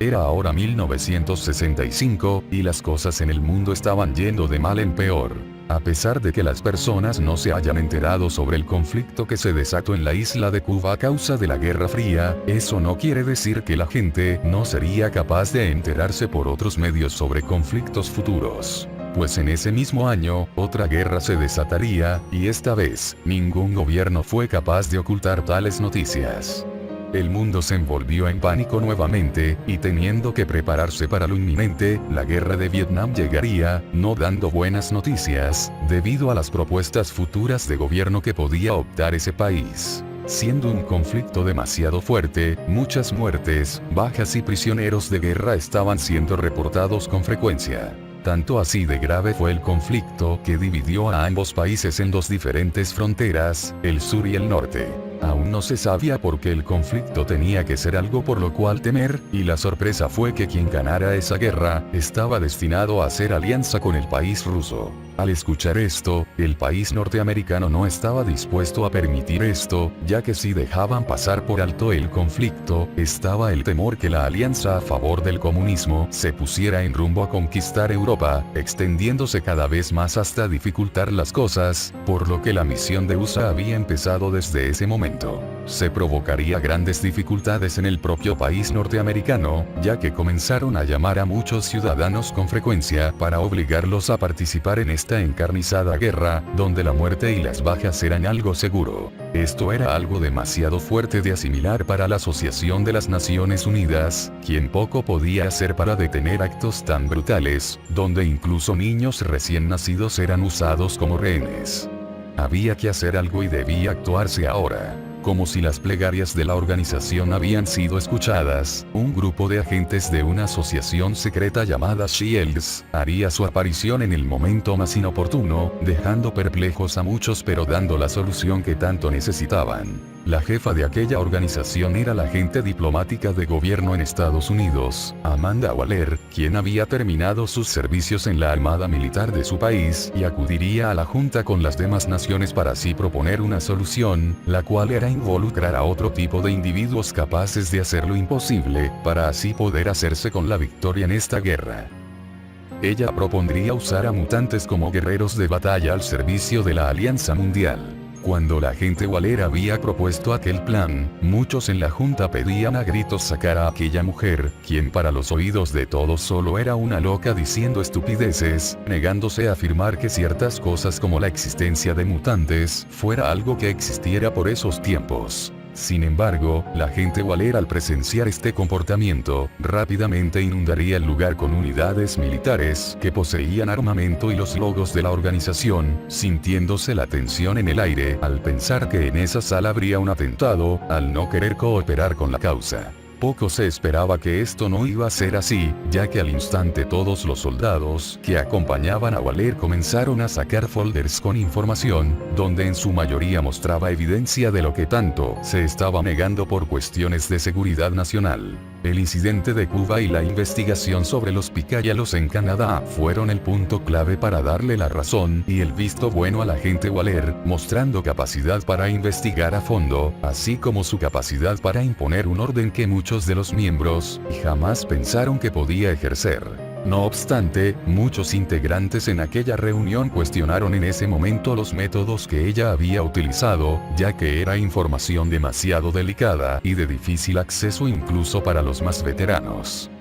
Era ahora 1965, y las cosas en el mundo estaban yendo de mal en peor. A pesar de que las personas no se hayan enterado sobre el conflicto que se desató en la isla de Cuba a causa de la Guerra Fría, eso no quiere decir que la gente no sería capaz de enterarse por otros medios sobre conflictos futuros. Pues en ese mismo año, otra guerra se desataría, y esta vez, ningún gobierno fue capaz de ocultar tales noticias. El mundo se envolvió en pánico nuevamente, y teniendo que prepararse para lo inminente, la guerra de Vietnam llegaría, no dando buenas noticias, debido a las propuestas futuras de gobierno que podía optar ese país. Siendo un conflicto demasiado fuerte, muchas muertes, bajas y prisioneros de guerra estaban siendo reportados con frecuencia. Tanto así de grave fue el conflicto que dividió a ambos países en dos diferentes fronteras, el sur y el norte. Aún no se sabía por qué el conflicto tenía que ser algo por lo cual temer, y la sorpresa fue que quien ganara esa guerra, estaba destinado a hacer alianza con el país ruso. Al escuchar esto, el país norteamericano no estaba dispuesto a permitir esto, ya que si dejaban pasar por alto el conflicto, estaba el temor que la alianza a favor del comunismo se pusiera en rumbo a conquistar Europa, extendiéndose cada vez más hasta dificultar las cosas, por lo que la misión de USA había empezado desde ese momento. Se provocaría grandes dificultades en el propio país norteamericano, ya que comenzaron a llamar a muchos ciudadanos con frecuencia para obligarlos a participar en esta encarnizada guerra, donde la muerte y las bajas eran algo seguro. Esto era algo demasiado fuerte de asimilar para la Asociación de las Naciones Unidas, quien poco podía hacer para detener actos tan brutales, donde incluso niños recién nacidos eran usados como rehenes. Había que hacer algo y debía actuarse ahora. Como si las plegarias de la organización habían sido escuchadas, un grupo de agentes de una asociación secreta llamada Shields haría su aparición en el momento más inoportuno, dejando perplejos a muchos pero dando la solución que tanto necesitaban. La jefa de aquella organización era la agente diplomática de gobierno en Estados Unidos, Amanda Waller, quien había terminado sus servicios en la armada militar de su país y acudiría a la junta con las demás naciones para así proponer una solución, la cual era involucrar a otro tipo de individuos capaces de hacer lo imposible, para así poder hacerse con la victoria en esta guerra. Ella propondría usar a mutantes como guerreros de batalla al servicio de la Alianza Mundial. Cuando la agente Waller había propuesto aquel plan, muchos en la junta pedían a gritos sacar a aquella mujer, quien para los oídos de todos solo era una loca diciendo estupideces, negándose a afirmar que ciertas cosas como la existencia de mutantes, fuera algo que existiera por esos tiempos. Sin embargo, la agente Waller al presenciar este comportamiento, rápidamente inundaría el lugar con unidades militares que poseían armamento y los logos de la organización, sintiéndose la tensión en el aire al pensar que en esa sala habría un atentado, al no querer cooperar con la causa. Poco se esperaba que esto no iba a ser así, ya que al instante todos los soldados que acompañaban a Waller comenzaron a sacar folders con información, donde en su mayoría mostraba evidencia de lo que tanto se estaba negando por cuestiones de seguridad nacional. El incidente de Cuba y la investigación sobre los picayalos en Canadá fueron el punto clave para darle la razón y el visto bueno a la agente Waller, mostrando capacidad para investigar a fondo, así como su capacidad para imponer un orden que muchos de los miembros jamás pensaron que podía ejercer. No obstante, muchos integrantes en aquella reunión cuestionaron en ese momento los métodos que ella había utilizado, ya que era información demasiado delicada y de difícil acceso incluso para los más veteranos.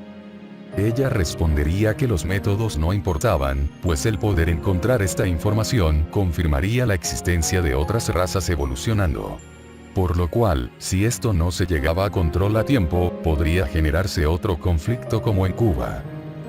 Ella respondería que los métodos no importaban, pues el poder encontrar esta información confirmaría la existencia de otras razas evolucionando. Por lo cual, si esto no se llegaba a control a tiempo, podría generarse otro conflicto como en Cuba.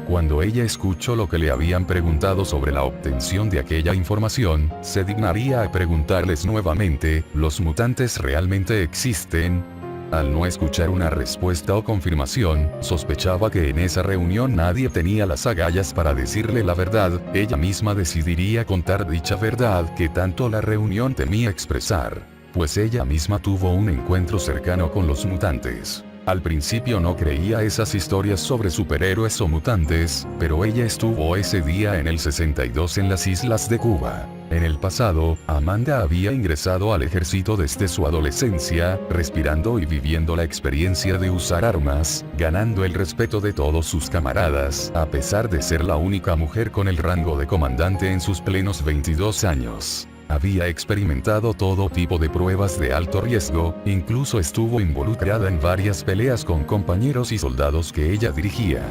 Cuando ella escuchó lo que le habían preguntado sobre la obtención de aquella información, se dignaría a preguntarles nuevamente, ¿los mutantes realmente existen? Al no escuchar una respuesta o confirmación, sospechaba que en esa reunión nadie tenía las agallas para decirle la verdad, ella misma decidiría contar dicha verdad que tanto la reunión temía expresar, pues ella misma tuvo un encuentro cercano con los mutantes. Al principio no creía esas historias sobre superhéroes o mutantes, pero ella estuvo ese día en el 62 en las islas de Cuba. En el pasado, Amanda había ingresado al ejército desde su adolescencia, respirando y viviendo la experiencia de usar armas, ganando el respeto de todos sus camaradas, a pesar de ser la única mujer con el rango de comandante en sus plenos 22 años. Había experimentado todo tipo de pruebas de alto riesgo, incluso estuvo involucrada en varias peleas con compañeros y soldados que ella dirigía.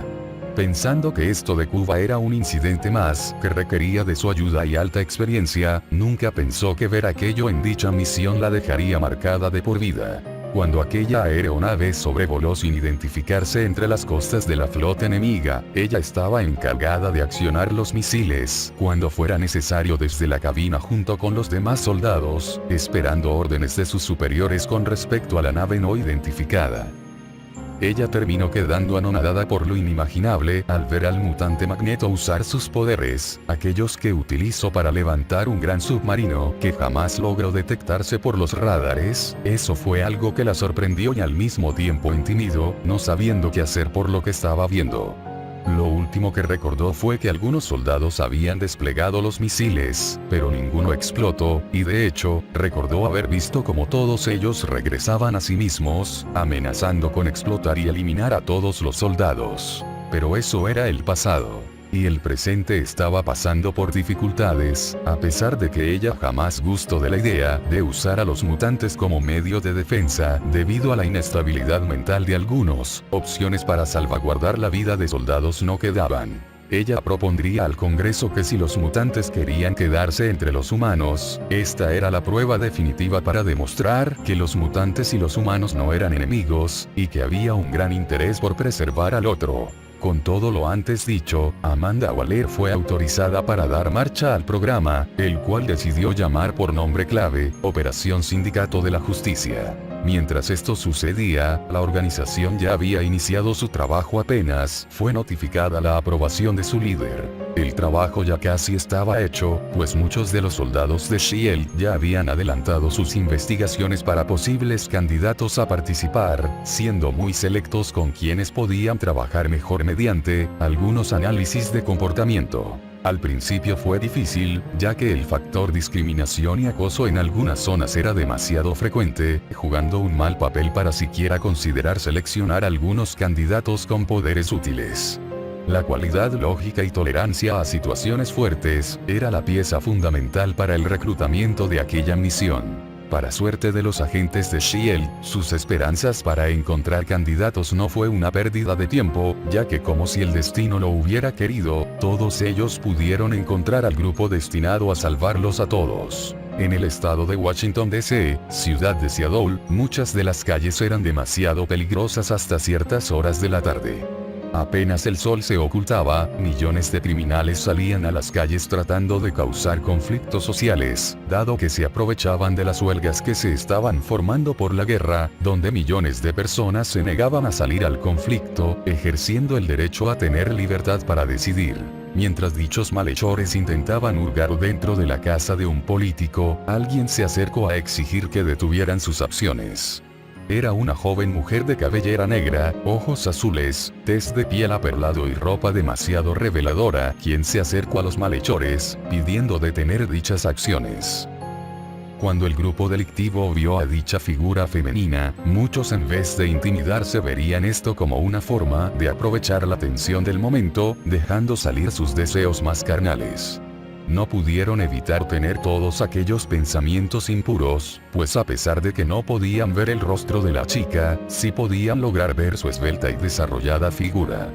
Pensando que esto de Cuba era un incidente más que requería de su ayuda y alta experiencia, nunca pensó que ver aquello en dicha misión la dejaría marcada de por vida. Cuando aquella aeronave sobrevoló sin identificarse entre las costas de la flota enemiga, ella estaba encargada de accionar los misiles cuando fuera necesario desde la cabina junto con los demás soldados, esperando órdenes de sus superiores con respecto a la nave no identificada. Ella terminó quedando anonadada por lo inimaginable al ver al mutante Magneto usar sus poderes, aquellos que utilizó para levantar un gran submarino que jamás logró detectarse por los radares. Eso fue algo que la sorprendió y al mismo tiempo intimidó, no sabiendo qué hacer por lo que estaba viendo. Lo último que recordó fue que algunos soldados habían desplegado los misiles, pero ninguno explotó, y de hecho, recordó haber visto cómo todos ellos regresaban a sí mismos, amenazando con explotar y eliminar a todos los soldados. Pero eso era el pasado. Y el presente estaba pasando por dificultades, a pesar de que ella jamás gustó de la idea de usar a los mutantes como medio de defensa, debido a la inestabilidad mental de algunos. Opciones para salvaguardar la vida de soldados no quedaban. Ella propondría al Congreso que si los mutantes querían quedarse entre los humanos, esta era la prueba definitiva para demostrar que los mutantes y los humanos no eran enemigos, y que había un gran interés por preservar al otro. Con todo lo antes dicho, Amanda Waller fue autorizada para dar marcha al programa, el cual decidió llamar por nombre clave, Operación Sindicato de la Justicia. Mientras esto sucedía, la organización ya había iniciado su trabajo apenas fue notificada la aprobación de su líder. El trabajo ya casi estaba hecho, pues muchos de los soldados de S.H.I.E.L.D. ya habían adelantado sus investigaciones para posibles candidatos a participar, siendo muy selectos con quienes podían trabajar mejor mediante algunos análisis de comportamiento. Al principio fue difícil, ya que el factor discriminación y acoso en algunas zonas era demasiado frecuente, jugando un mal papel para siquiera considerar seleccionar algunos candidatos con poderes útiles. La cualidad lógica y tolerancia a situaciones fuertes era la pieza fundamental para el reclutamiento de aquella misión. Para suerte de los agentes de S.H.I.E.L.D., sus esperanzas para encontrar candidatos no fue una pérdida de tiempo, ya que como si el destino lo hubiera querido, todos ellos pudieron encontrar al grupo destinado a salvarlos a todos. En el estado de Washington D.C., ciudad de Seattle, muchas de las calles eran demasiado peligrosas hasta ciertas horas de la tarde. Apenas el sol se ocultaba, millones de criminales salían a las calles tratando de causar conflictos sociales, dado que se aprovechaban de las huelgas que se estaban formando por la guerra, donde millones de personas se negaban a salir al conflicto, ejerciendo el derecho a tener libertad para decidir. Mientras dichos malhechores intentaban hurgar dentro de la casa de un político, alguien se acercó a exigir que detuvieran sus acciones. Era una joven mujer de cabellera negra, ojos azules, tez de piel aperlado y ropa demasiado reveladora, quien se acercó a los malhechores, pidiendo detener dichas acciones. Cuando el grupo delictivo vio a dicha figura femenina, muchos en vez de intimidarse verían esto como una forma de aprovechar la tensión del momento, dejando salir sus deseos más carnales. No pudieron evitar tener todos aquellos pensamientos impuros, pues a pesar de que no podían ver el rostro de la chica, sí podían lograr ver su esbelta y desarrollada figura.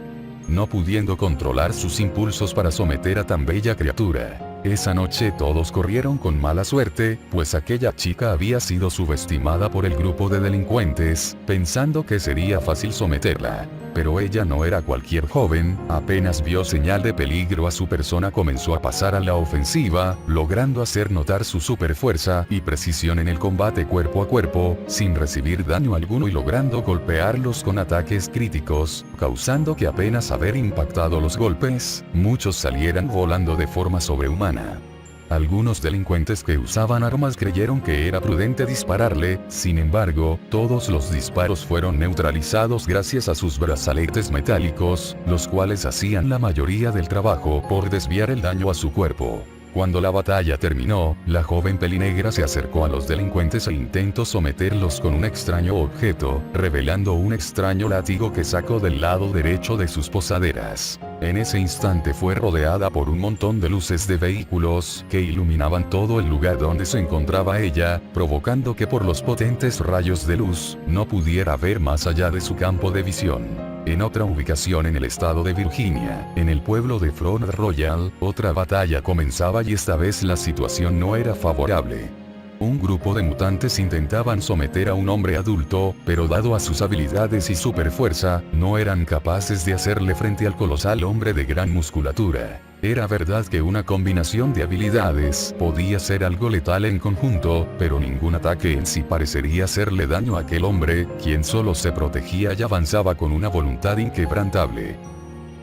No pudiendo controlar sus impulsos para someter a tan bella criatura. Esa noche todos corrieron con mala suerte, pues aquella chica había sido subestimada por el grupo de delincuentes, pensando que sería fácil someterla. Pero ella no era cualquier joven, apenas vio señal de peligro a su persona comenzó a pasar a la ofensiva, logrando hacer notar su superfuerza y precisión en el combate cuerpo a cuerpo, sin recibir daño alguno y logrando golpearlos con ataques críticos, causando que apenas haber impactado los golpes, muchos salieran volando de forma sobrehumana. Algunos delincuentes que usaban armas creyeron que era prudente dispararle, sin embargo, todos los disparos fueron neutralizados gracias a sus brazaletes metálicos, los cuales hacían la mayoría del trabajo por desviar el daño a su cuerpo. Cuando la batalla terminó, la joven pelinegra se acercó a los delincuentes e intentó someterlos con un extraño objeto, revelando un extraño látigo que sacó del lado derecho de sus posaderas. En ese instante fue rodeada por un montón de luces de vehículos que iluminaban todo el lugar donde se encontraba ella, provocando que por los potentes rayos de luz, no pudiera ver más allá de su campo de visión. En otra ubicación en el estado de Virginia, en el pueblo de Front Royal, otra batalla comenzaba y esta vez la situación no era favorable. Un grupo de mutantes intentaban someter a un hombre adulto, pero dado a sus habilidades y superfuerza, no eran capaces de hacerle frente al colosal hombre de gran musculatura. Era verdad que una combinación de habilidades podía ser algo letal en conjunto, pero ningún ataque en sí parecería hacerle daño a aquel hombre, quien solo se protegía y avanzaba con una voluntad inquebrantable.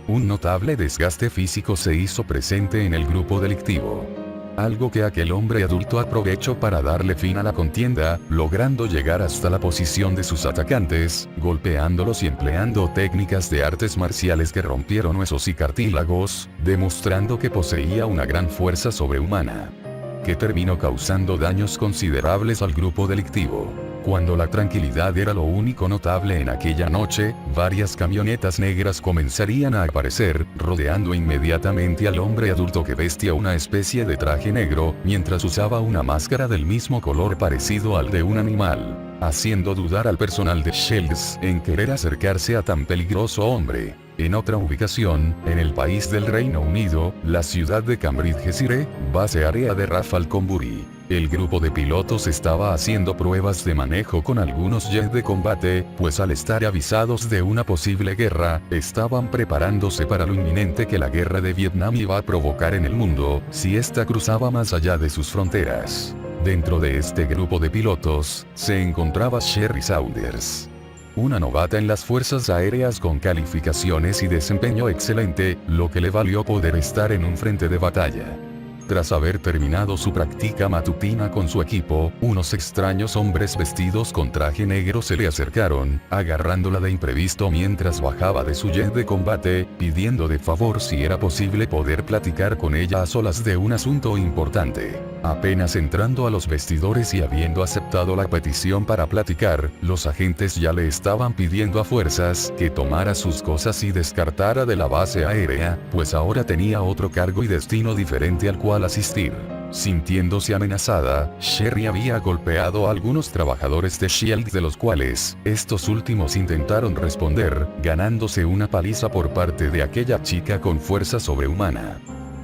Un notable desgaste físico se hizo presente en el grupo delictivo. Algo que aquel hombre adulto aprovechó para darle fin a la contienda, logrando llegar hasta la posición de sus atacantes, golpeándolos y empleando técnicas de artes marciales que rompieron huesos y cartílagos, demostrando que poseía una gran fuerza sobrehumana, que terminó causando daños considerables al grupo delictivo. Cuando la tranquilidad era lo único notable en aquella noche, varias camionetas negras comenzarían a aparecer, rodeando inmediatamente al hombre adulto que vestía una especie de traje negro, mientras usaba una máscara del mismo color parecido al de un animal, haciendo dudar al personal de Shields en querer acercarse a tan peligroso hombre. En otra ubicación, en el país del Reino Unido, la ciudad de Cambridgeshire, base área de Rafalconbury. El grupo de pilotos estaba haciendo pruebas de manejo con algunos jets de combate, pues al estar avisados de una posible guerra, estaban preparándose para lo inminente que la guerra de Vietnam iba a provocar en el mundo, si ésta cruzaba más allá de sus fronteras. Dentro de este grupo de pilotos, se encontraba Sherry Saunders, una novata en las fuerzas aéreas con calificaciones y desempeño excelente, lo que le valió poder estar en un frente de batalla. Tras haber terminado su práctica matutina con su equipo, unos extraños hombres vestidos con traje negro se le acercaron, agarrándola de imprevisto mientras bajaba de su jet de combate, pidiendo de favor si era posible poder platicar con ella a solas de un asunto importante. Apenas entrando a los vestidores y habiendo aceptado la petición para platicar, los agentes ya le estaban pidiendo a fuerzas que tomara sus cosas y descartara de la base aérea, pues ahora tenía otro cargo y destino diferente al cual asistir. Sintiéndose amenazada, Sherry había golpeado a algunos trabajadores de SHIELD, de los cuales, estos últimos intentaron responder, ganándose una paliza por parte de aquella chica con fuerza sobrehumana,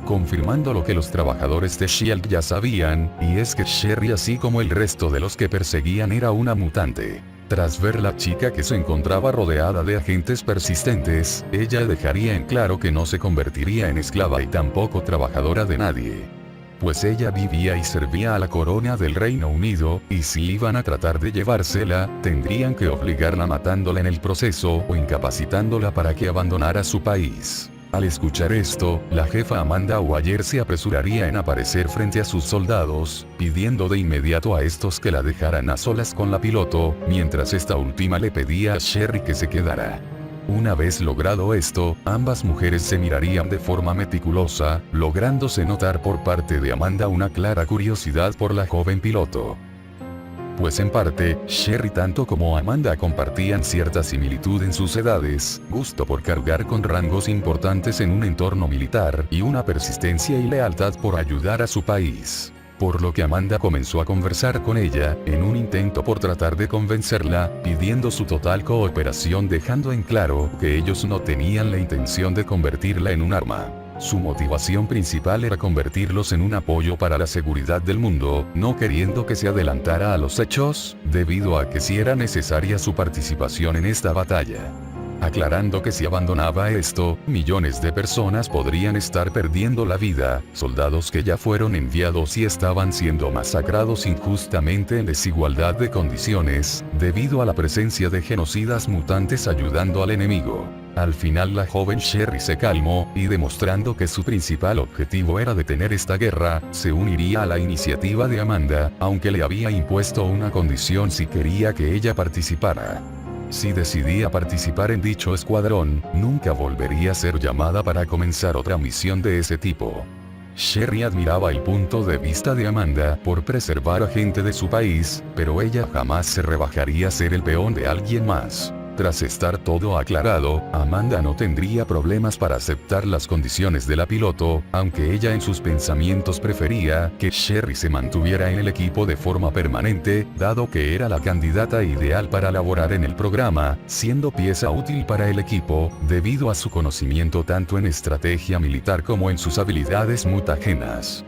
confirmando lo que los trabajadores de SHIELD ya sabían, y es que Sherry, así como el resto de los que perseguían, era una mutante. Tras ver la chica que se encontraba rodeada de agentes persistentes, ella dejaría en claro que no se convertiría en esclava y tampoco trabajadora de nadie, pues ella vivía y servía a la corona del Reino Unido, y si iban a tratar de llevársela, tendrían que obligarla matándola en el proceso o incapacitándola para que abandonara su país. Al escuchar esto, la jefa Amanda Waller se apresuraría en aparecer frente a sus soldados, pidiendo de inmediato a estos que la dejaran a solas con la piloto, mientras esta última le pedía a Sherry que se quedara. Una vez logrado esto, ambas mujeres se mirarían de forma meticulosa, lográndose notar por parte de Amanda una clara curiosidad por la joven piloto, pues en parte, Sherry tanto como Amanda compartían cierta similitud en sus edades, gusto por cargar con rangos importantes en un entorno militar, y una persistencia y lealtad por ayudar a su país. Por lo que Amanda comenzó a conversar con ella, en un intento por tratar de convencerla, pidiendo su total cooperación, dejando en claro que ellos no tenían la intención de convertirla en un arma. Su motivación principal era convertirlos en un apoyo para la seguridad del mundo, no queriendo que se adelantara a los hechos, debido a que sí era necesaria su participación en esta batalla. Aclarando que si abandonaba esto, millones de personas podrían estar perdiendo la vida, soldados que ya fueron enviados y estaban siendo masacrados injustamente en desigualdad de condiciones, debido a la presencia de genocidas mutantes ayudando al enemigo. Al final la joven Sherry se calmó, y demostrando que su principal objetivo era detener esta guerra, se uniría a la iniciativa de Amanda, aunque le había impuesto una condición si quería que ella participara. Si decidía participar en dicho escuadrón, nunca volvería a ser llamada para comenzar otra misión de ese tipo. Sherry admiraba el punto de vista de Amanda por preservar a gente de su país, pero ella jamás se rebajaría a ser el peón de alguien más. Tras estar todo aclarado, Amanda no tendría problemas para aceptar las condiciones de la piloto, aunque ella en sus pensamientos prefería que Sherry se mantuviera en el equipo de forma permanente, dado que era la candidata ideal para laborar en el programa, siendo pieza útil para el equipo, debido a su conocimiento tanto en estrategia militar como en sus habilidades mutagenas.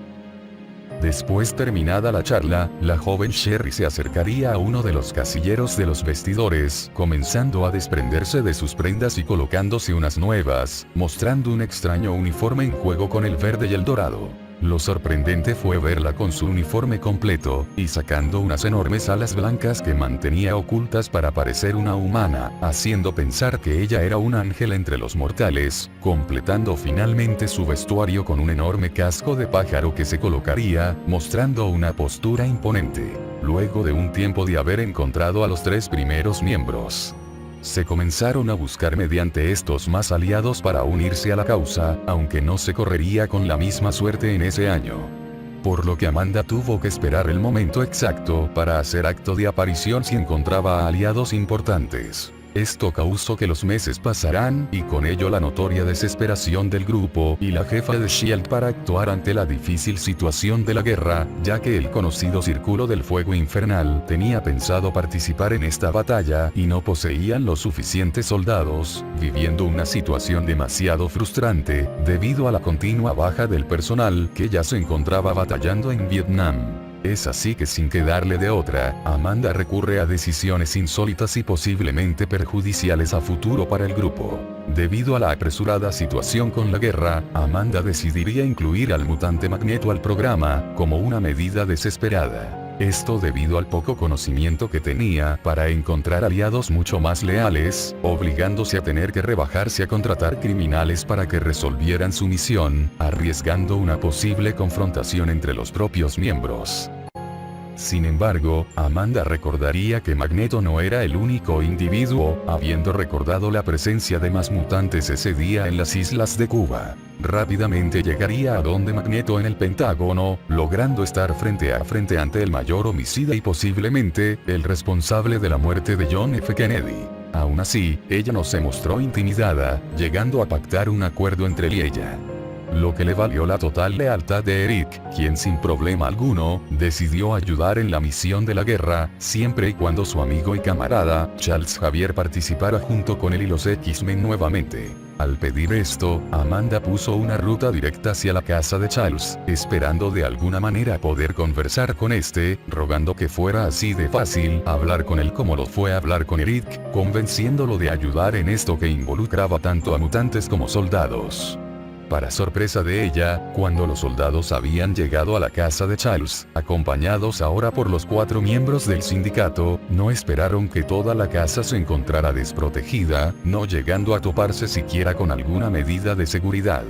Después terminada la charla, la joven Sherry se acercaría a uno de los casilleros de los vestidores, comenzando a desprenderse de sus prendas y colocándose unas nuevas, mostrando un extraño uniforme en juego con el verde y el dorado. Lo sorprendente fue verla con su uniforme completo, y sacando unas enormes alas blancas que mantenía ocultas para parecer una humana, haciendo pensar que ella era un ángel entre los mortales, completando finalmente su vestuario con un enorme casco de pájaro que se colocaría, mostrando una postura imponente. Luego de un tiempo de haber encontrado a los 3 primeros miembros, se comenzaron a buscar mediante estos más aliados para unirse a la causa, aunque no se correría con la misma suerte en ese año. Por lo que Amanda tuvo que esperar el momento exacto para hacer acto de aparición si encontraba a aliados importantes. Esto causó que los meses pasaran, y con ello la notoria desesperación del grupo y la jefa de S.H.I.E.L.D. para actuar ante la difícil situación de la guerra, ya que el conocido Círculo del Fuego Infernal tenía pensado participar en esta batalla y no poseían los suficientes soldados, viviendo una situación demasiado frustrante, debido a la continua baja del personal que ya se encontraba batallando en Vietnam. Es así que sin quedarle de otra, Amanda recurre a decisiones insólitas y posiblemente perjudiciales a futuro para el grupo. Debido a la apresurada situación con la guerra, Amanda decidiría incluir al mutante Magneto al programa, como una medida desesperada. Esto debido al poco conocimiento que tenía para encontrar aliados mucho más leales, obligándose a tener que rebajarse a contratar criminales para que resolvieran su misión, arriesgando una posible confrontación entre los propios miembros. Sin embargo, Amanda recordaría que Magneto no era el único individuo, habiendo recordado la presencia de más mutantes ese día en las islas de Cuba. Rápidamente llegaría a donde Magneto en el Pentágono, logrando estar frente a frente ante el mayor homicida y posiblemente, el responsable de la muerte de John F. Kennedy. Aún así, ella no se mostró intimidada, llegando a pactar un acuerdo entre él y ella. Lo que le valió la total lealtad de Eric, quien sin problema alguno, decidió ayudar en la misión de la guerra, siempre y cuando su amigo y camarada, Charles Xavier participara junto con él y los X-Men nuevamente. Al pedir esto, Amanda puso una ruta directa hacia la casa de Charles, esperando de alguna manera poder conversar con este, rogando que fuera así de fácil hablar con él como lo fue hablar con Eric, convenciéndolo de ayudar en esto que involucraba tanto a mutantes como soldados. Para sorpresa de ella, cuando los soldados habían llegado a la casa de Charles, acompañados ahora por los 4 miembros del sindicato, no esperaron que toda la casa se encontrara desprotegida, no llegando a toparse siquiera con alguna medida de seguridad.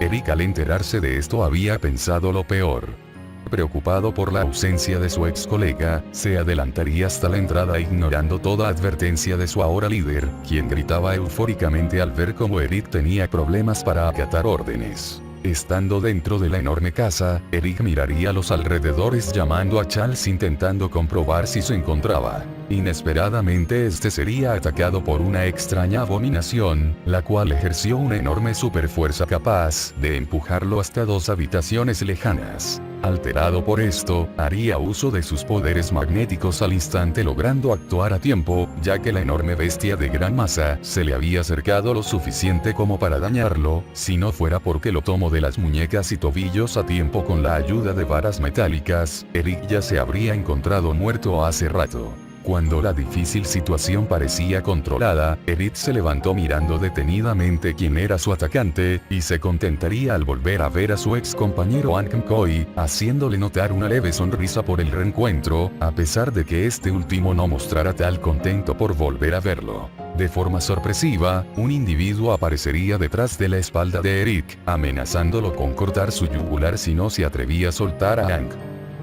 Eric al enterarse de esto había pensado lo peor. Preocupado por la ausencia de su ex colega, se adelantaría hasta la entrada ignorando toda advertencia de su ahora líder, quien gritaba eufóricamente al ver cómo Eric tenía problemas para acatar órdenes. Estando dentro de la enorme casa, Eric miraría a los alrededores llamando a Charles intentando comprobar si se encontraba. Inesperadamente este sería atacado por una extraña abominación, la cual ejerció una enorme superfuerza capaz de empujarlo hasta 2 habitaciones lejanas. Alterado por esto, haría uso de sus poderes magnéticos al instante logrando actuar a tiempo, ya que la enorme bestia de gran masa se le había acercado lo suficiente como para dañarlo, si no fuera porque lo tomó de las muñecas y tobillos a tiempo con la ayuda de varas metálicas, Eric ya se habría encontrado muerto hace rato. Cuando la difícil situación parecía controlada, Eric se levantó mirando detenidamente quién era su atacante, y se contentaría al volver a ver a su ex compañero Hank McCoy, haciéndole notar una leve sonrisa por el reencuentro, a pesar de que este último no mostrara tal contento por volver a verlo. De forma sorpresiva, un individuo aparecería detrás de la espalda de Eric, amenazándolo con cortar su yugular si no se atrevía a soltar a Hank.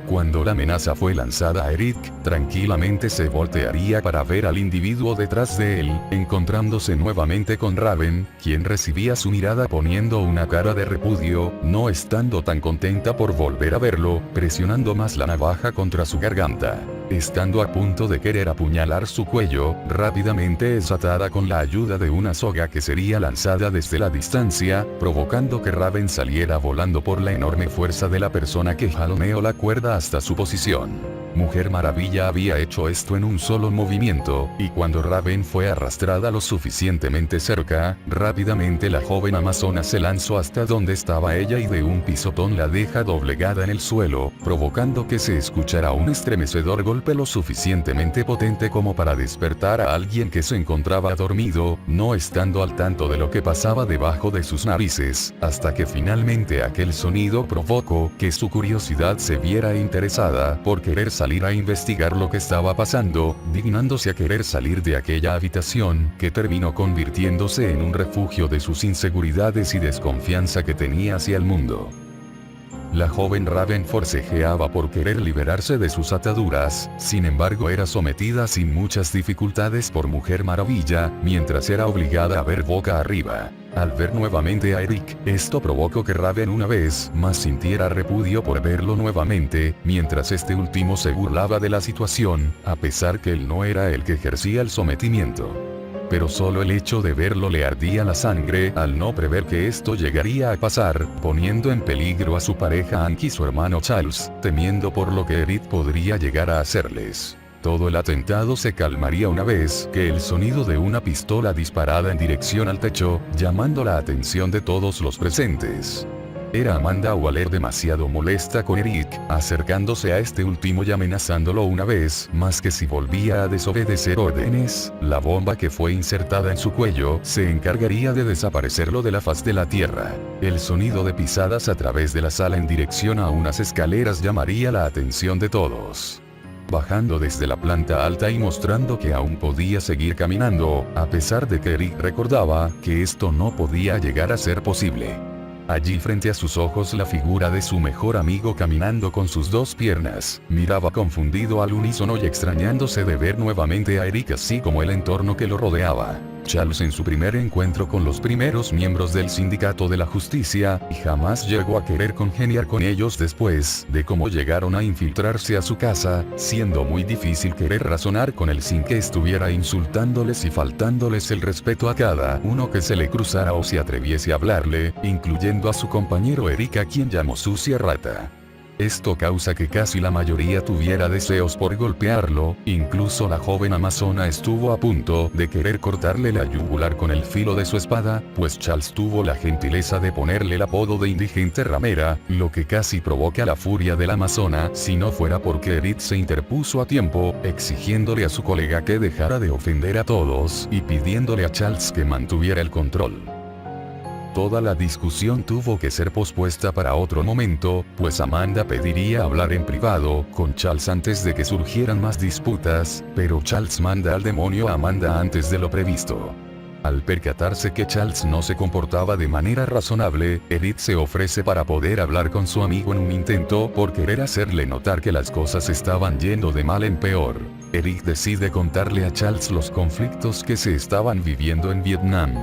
Cuando la amenaza fue lanzada a Eric, tranquilamente se voltearía para ver al individuo detrás de él, encontrándose nuevamente con Raven, quien recibía su mirada poniendo una cara de repudio, no estando tan contenta por volver a verlo, presionando más la navaja contra su garganta. Estando a punto de querer apuñalar su cuello, rápidamente es atada con la ayuda de una soga que sería lanzada desde la distancia, provocando que Raven saliera volando por la enorme fuerza de la persona que jaloneó la cuerda hasta su posición. Mujer Maravilla había hecho esto en un solo movimiento, y cuando Raven fue arrastrada lo suficientemente cerca, rápidamente la joven amazona se lanzó hasta donde estaba ella y de un pisotón la deja doblegada en el suelo, provocando que se escuchara un estremecedor golpe lo suficientemente potente como para despertar a alguien que se encontraba dormido, no estando al tanto de lo que pasaba debajo de sus narices, hasta que finalmente aquel sonido provocó que su curiosidad se viera interesada por querer salir a investigar lo que estaba pasando, dignándose a querer salir de aquella habitación, que terminó convirtiéndose en un refugio de sus inseguridades y desconfianza que tenía hacia el mundo. La joven Raven forcejeaba por querer liberarse de sus ataduras, sin embargo era sometida sin muchas dificultades por Mujer Maravilla, mientras era obligada a ver boca arriba. Al ver nuevamente a Eric, esto provocó que Raven una vez más sintiera repudio por verlo nuevamente, mientras este último se burlaba de la situación, a pesar que él no era el que ejercía el sometimiento. Pero solo el hecho de verlo le ardía la sangre al no prever que esto llegaría a pasar, poniendo en peligro a su pareja Anki y su hermano Charles, temiendo por lo que Eric podría llegar a hacerles. Todo el atentado se calmaría una vez que el sonido de una pistola disparada en dirección al techo, llamando la atención de todos los presentes. Era Amanda Waller demasiado molesta con Eric, acercándose a este último y amenazándolo una vez más que si volvía a desobedecer órdenes, la bomba que fue insertada en su cuello se encargaría de desaparecerlo de la faz de la tierra. El sonido de pisadas a través de la sala en dirección a unas escaleras llamaría la atención de todos. Bajando desde la planta alta y mostrando que aún podía seguir caminando, a pesar de que Eric recordaba que esto no podía llegar a ser posible. Allí frente a sus ojos la figura de su mejor amigo caminando con sus dos piernas, miraba confundido al unísono y extrañándose de ver nuevamente a Eric así como el entorno que lo rodeaba. Charles en su primer encuentro con los primeros miembros del Sindicato de la Justicia, y jamás llegó a querer congeniar con ellos después de cómo llegaron a infiltrarse a su casa, siendo muy difícil querer razonar con él sin que estuviera insultándoles y faltándoles el respeto a cada uno que se le cruzara o se atreviese a hablarle, incluyendo a su compañero Eric a quien llamó sucia rata. Esto causa que casi la mayoría tuviera deseos por golpearlo, incluso la joven amazona estuvo a punto de querer cortarle la yugular con el filo de su espada, pues Charles tuvo la gentileza de ponerle el apodo de indigente ramera, lo que casi provoca la furia de la amazona si no fuera porque Eric se interpuso a tiempo, exigiéndole a su colega que dejara de ofender a todos y pidiéndole a Charles que mantuviera el control. Toda la discusión tuvo que ser pospuesta para otro momento, pues Amanda pediría hablar en privado con Charles antes de que surgieran más disputas, pero Charles manda al demonio a Amanda antes de lo previsto. Al percatarse que Charles no se comportaba de manera razonable, Eric se ofrece para poder hablar con su amigo en un intento por querer hacerle notar que las cosas estaban yendo de mal en peor. Eric decide contarle a Charles los conflictos que se estaban viviendo en Vietnam,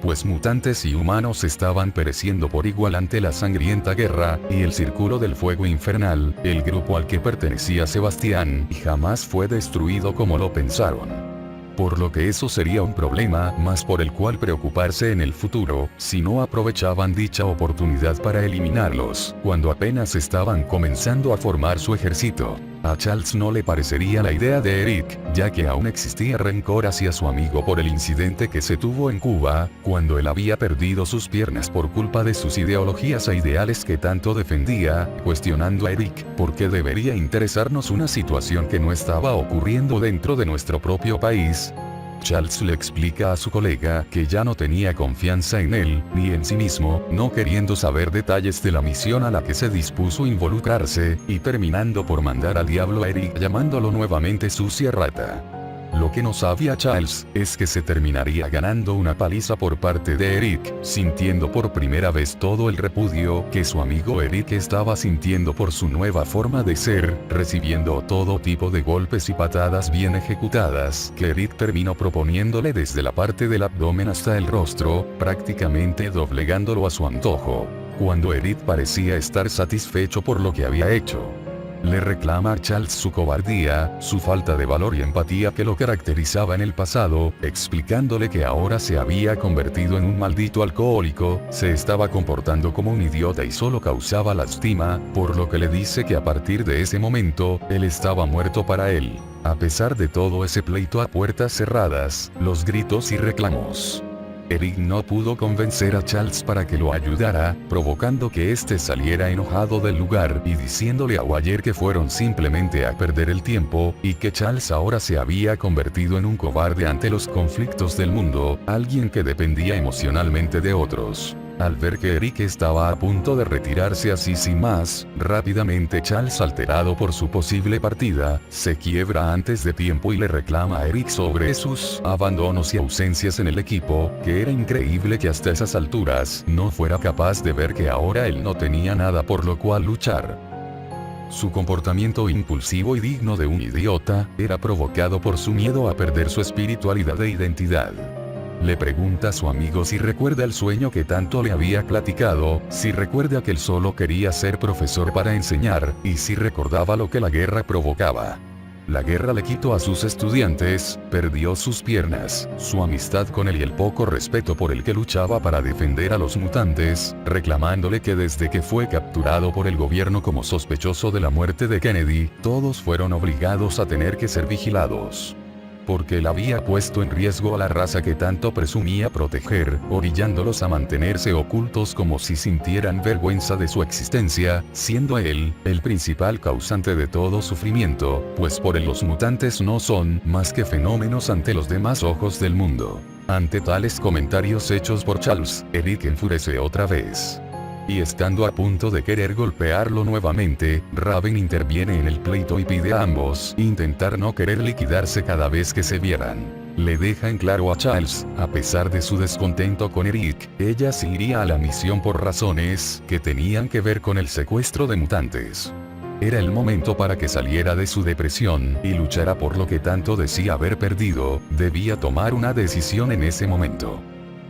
pues mutantes y humanos estaban pereciendo por igual ante la sangrienta guerra, y el Círculo del Fuego Infernal, el grupo al que pertenecía Sebastián, jamás fue destruido como lo pensaron. Por lo que eso sería un problema más por el cual preocuparse en el futuro, si no aprovechaban dicha oportunidad para eliminarlos, cuando apenas estaban comenzando a formar su ejército. A Charles no le parecería la idea de Eric, ya que aún existía rencor hacia su amigo por el incidente que se tuvo en Cuba, cuando él había perdido sus piernas por culpa de sus ideologías e ideales que tanto defendía, cuestionando a Eric, ¿por qué debería interesarnos una situación que no estaba ocurriendo dentro de nuestro propio país? Charles le explica a su colega que ya no tenía confianza en él, ni en sí mismo, no queriendo saber detalles de la misión a la que se dispuso involucrarse, y terminando por mandar al diablo a Eric llamándolo nuevamente sucia rata. Lo que no sabía Charles, es que se terminaría ganando una paliza por parte de Eric, sintiendo por primera vez todo el repudio que su amigo Eric estaba sintiendo por su nueva forma de ser, recibiendo todo tipo de golpes y patadas bien ejecutadas, que Eric terminó proponiéndole desde la parte del abdomen hasta el rostro, prácticamente doblegándolo a su antojo. Cuando Eric parecía estar satisfecho por lo que había hecho, le reclama a Charles su cobardía, su falta de valor y empatía que lo caracterizaba en el pasado, explicándole que ahora se había convertido en un maldito alcohólico, se estaba comportando como un idiota y solo causaba lástima, por lo que le dice que a partir de ese momento, él estaba muerto para él. A pesar de todo ese pleito a puertas cerradas, los gritos y reclamos, Eric no pudo convencer a Charles para que lo ayudara, provocando que éste saliera enojado del lugar y diciéndole a Wyatt que fueron simplemente a perder el tiempo, y que Charles ahora se había convertido en un cobarde ante los conflictos del mundo, alguien que dependía emocionalmente de otros. Al ver que Eric estaba a punto de retirarse así sin más, rápidamente Charles, alterado por su posible partida, se quiebra antes de tiempo y le reclama a Eric sobre sus abandonos y ausencias en el equipo, que era increíble que hasta esas alturas no fuera capaz de ver que ahora él no tenía nada por lo cual luchar. Su comportamiento impulsivo y digno de un idiota, era provocado por su miedo a perder su espiritualidad e identidad. Le pregunta a su amigo si recuerda el sueño que tanto le había platicado, si recuerda que él solo quería ser profesor para enseñar, y si recordaba lo que la guerra provocaba. La guerra le quitó a sus estudiantes, perdió sus piernas, su amistad con él y el poco respeto por el que luchaba para defender a los mutantes, reclamándole que desde que fue capturado por el gobierno como sospechoso de la muerte de Kennedy, todos fueron obligados a tener que ser vigilados. Porque él había puesto en riesgo a la raza que tanto presumía proteger, orillándolos a mantenerse ocultos como si sintieran vergüenza de su existencia, siendo él, el principal causante de todo sufrimiento, pues por él los mutantes no son más que fenómenos ante los demás ojos del mundo. Ante tales comentarios hechos por Charles, Eric enfurece otra vez. Y estando a punto de querer golpearlo nuevamente, Raven interviene en el pleito y pide a ambos intentar no querer liquidarse cada vez que se vieran. Le deja en claro a Charles, a pesar de su descontento con Eric, ella se iría a la misión por razones que tenían que ver con el secuestro de mutantes. Era el momento para que saliera de su depresión y luchara por lo que tanto decía haber perdido, debía tomar una decisión en ese momento.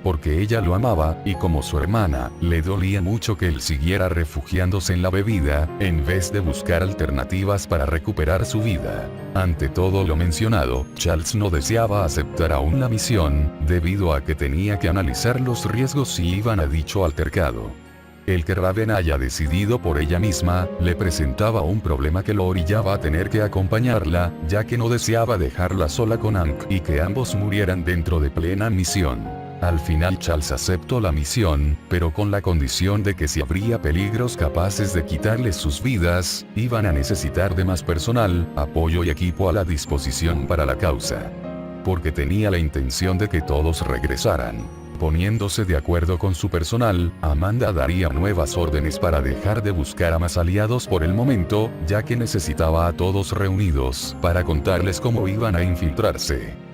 Porque ella lo amaba, y como su hermana, le dolía mucho que él siguiera refugiándose en la bebida, en vez de buscar alternativas para recuperar su vida. Ante todo lo mencionado, Charles no deseaba aceptar aún la misión, debido a que tenía que analizar los riesgos si iban a dicho altercado. El que Raven haya decidido por ella misma, le presentaba un problema que lo orillaba a tener que acompañarla, ya que no deseaba dejarla sola con Hank y que ambos murieran dentro de plena misión. Al final Charles aceptó la misión, pero con la condición de que si habría peligros capaces de quitarles sus vidas, iban a necesitar de más personal, apoyo y equipo a la disposición para la causa. Porque tenía la intención de que todos regresaran. Poniéndose de acuerdo con su personal, Amanda daría nuevas órdenes para dejar de buscar a más aliados por el momento, ya que necesitaba a todos reunidos para contarles cómo iban a infiltrarse.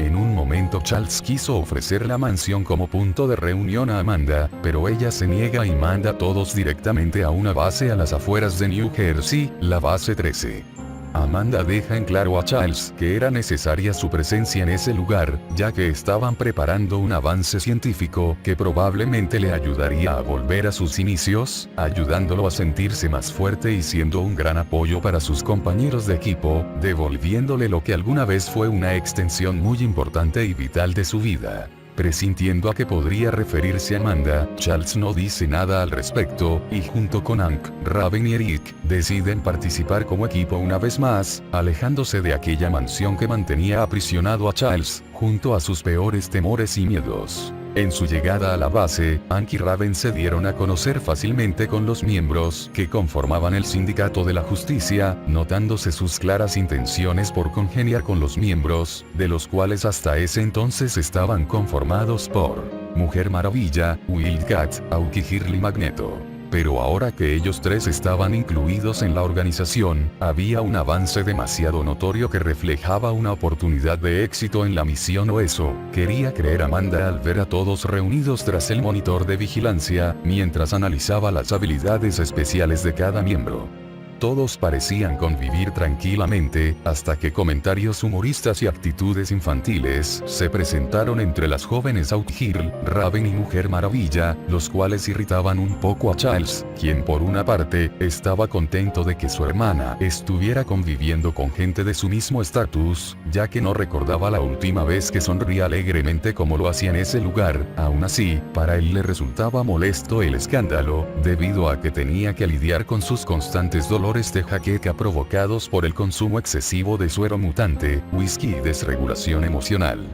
En un momento Charles quiso ofrecer la mansión como punto de reunión a Amanda, pero ella se niega y manda a todos directamente a una base a las afueras de New Jersey, la base 13. Amanda deja en claro a Charles que era necesaria su presencia en ese lugar, ya que estaban preparando un avance científico que probablemente le ayudaría a volver a sus inicios, ayudándolo a sentirse más fuerte y siendo un gran apoyo para sus compañeros de equipo, devolviéndole lo que alguna vez fue una extensión muy importante y vital de su vida. Presintiendo a que podría referirse a Amanda, Charles no dice nada al respecto, y junto con Hank, Raven y Eric, deciden participar como equipo una vez más, alejándose de aquella mansión que mantenía aprisionado a Charles, junto a sus peores temores y miedos. En su llegada a la base, Hank y Raven se dieron a conocer fácilmente con los miembros que conformaban el Sindicato de la Justicia, notándose sus claras intenciones por congeniar con los miembros, de los cuales hasta ese entonces estaban conformados por Mujer Maravilla, Wildcat, Hawk y Hurley Magneto. pero ahora que ellos tres estaban incluidos en la organización, había un avance demasiado notorio que reflejaba una oportunidad de éxito en la misión, o eso quería creer Amanda al ver a todos reunidos tras el monitor de vigilancia, mientras analizaba las habilidades especiales de cada miembro. Todos parecían convivir tranquilamente, hasta que comentarios humoristas y actitudes infantiles se presentaron entre las jóvenes Outgirl, Raven y Mujer Maravilla, los cuales irritaban un poco a Charles, quien por una parte, estaba contento de que su hermana estuviera conviviendo con gente de su mismo estatus, ya que no recordaba la última vez que sonría alegremente como lo hacía en ese lugar. Aún así, para él le resultaba molesto el escándalo, debido a que tenía que lidiar con sus constantes dolores de jaqueca provocados por el consumo excesivo de suero mutante, whisky y desregulación emocional.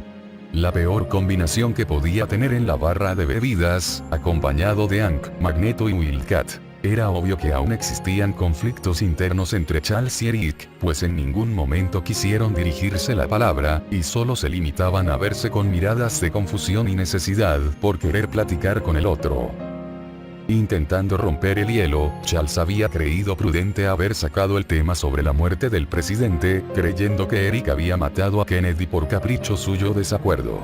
La peor combinación que podía tener en la barra de bebidas, acompañado de Hank, Magneto y Wildcat. Era obvio que aún existían conflictos internos entre Charles y Eric, pues en ningún momento quisieron dirigirse la palabra, y solo se limitaban a verse con miradas de confusión y necesidad por querer platicar con el otro. Intentando romper el hielo, Charles había creído prudente haber sacado el tema sobre la muerte del presidente, creyendo que Eric había matado a Kennedy por capricho suyo o desacuerdo.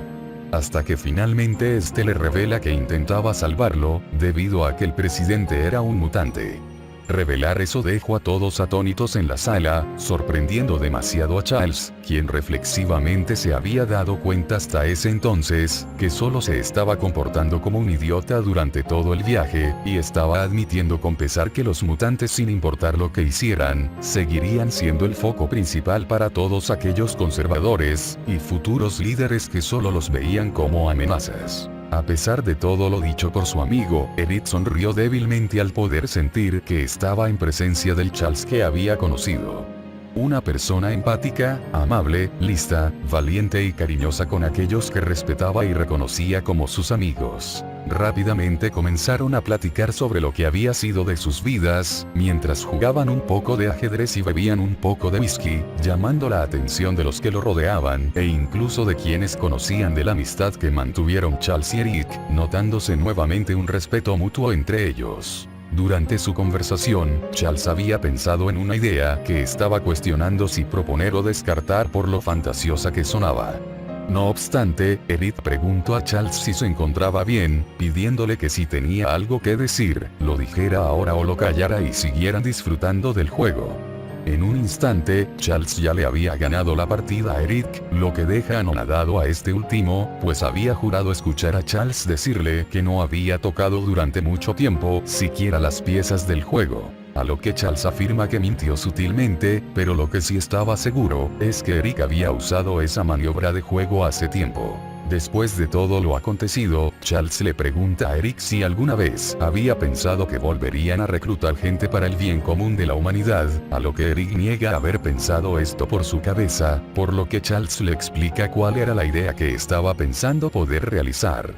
Hasta que finalmente este le revela que intentaba salvarlo, debido a que el presidente era un mutante. Revelar eso dejó a todos atónitos en la sala, sorprendiendo demasiado a Charles, quien reflexivamente se había dado cuenta hasta ese entonces, que solo se estaba comportando como un idiota durante todo el viaje, y estaba admitiendo con pesar que los mutantes, sin importar lo que hicieran, seguirían siendo el foco principal para todos aquellos conservadores, y futuros líderes que solo los veían como amenazas. A pesar de todo lo dicho por su amigo, Eric sonrió débilmente al poder sentir que estaba en presencia del Charles que había conocido. Una persona empática, amable, lista, valiente y cariñosa con aquellos que respetaba y reconocía como sus amigos. Rápidamente comenzaron a platicar sobre lo que había sido de sus vidas, mientras jugaban un poco de ajedrez y bebían un poco de whisky, llamando la atención de los que lo rodeaban, e incluso de quienes conocían de la amistad que mantuvieron Charles y Eric, notándose nuevamente un respeto mutuo entre ellos. Durante su conversación, Charles había pensado en una idea que estaba cuestionando si proponer o descartar por lo fantasiosa que sonaba. No obstante, Eric preguntó a Charles si se encontraba bien, pidiéndole que si tenía algo que decir, lo dijera ahora o lo callara y siguieran disfrutando del juego. En un instante, Charles ya le había ganado la partida a Eric, lo que deja anonadado a este último, pues había jurado escuchar a Charles decirle que no había tocado durante mucho tiempo siquiera las piezas del juego. A lo que Charles afirma que mintió sutilmente, pero lo que sí estaba seguro, es que Eric había usado esa maniobra de juego hace tiempo. Después de todo lo acontecido, Charles le pregunta a Eric si alguna vez había pensado que volverían a reclutar gente para el bien común de la humanidad, a lo que Eric niega haber pensado esto por su cabeza, por lo que Charles le explica cuál era la idea que estaba pensando poder realizar.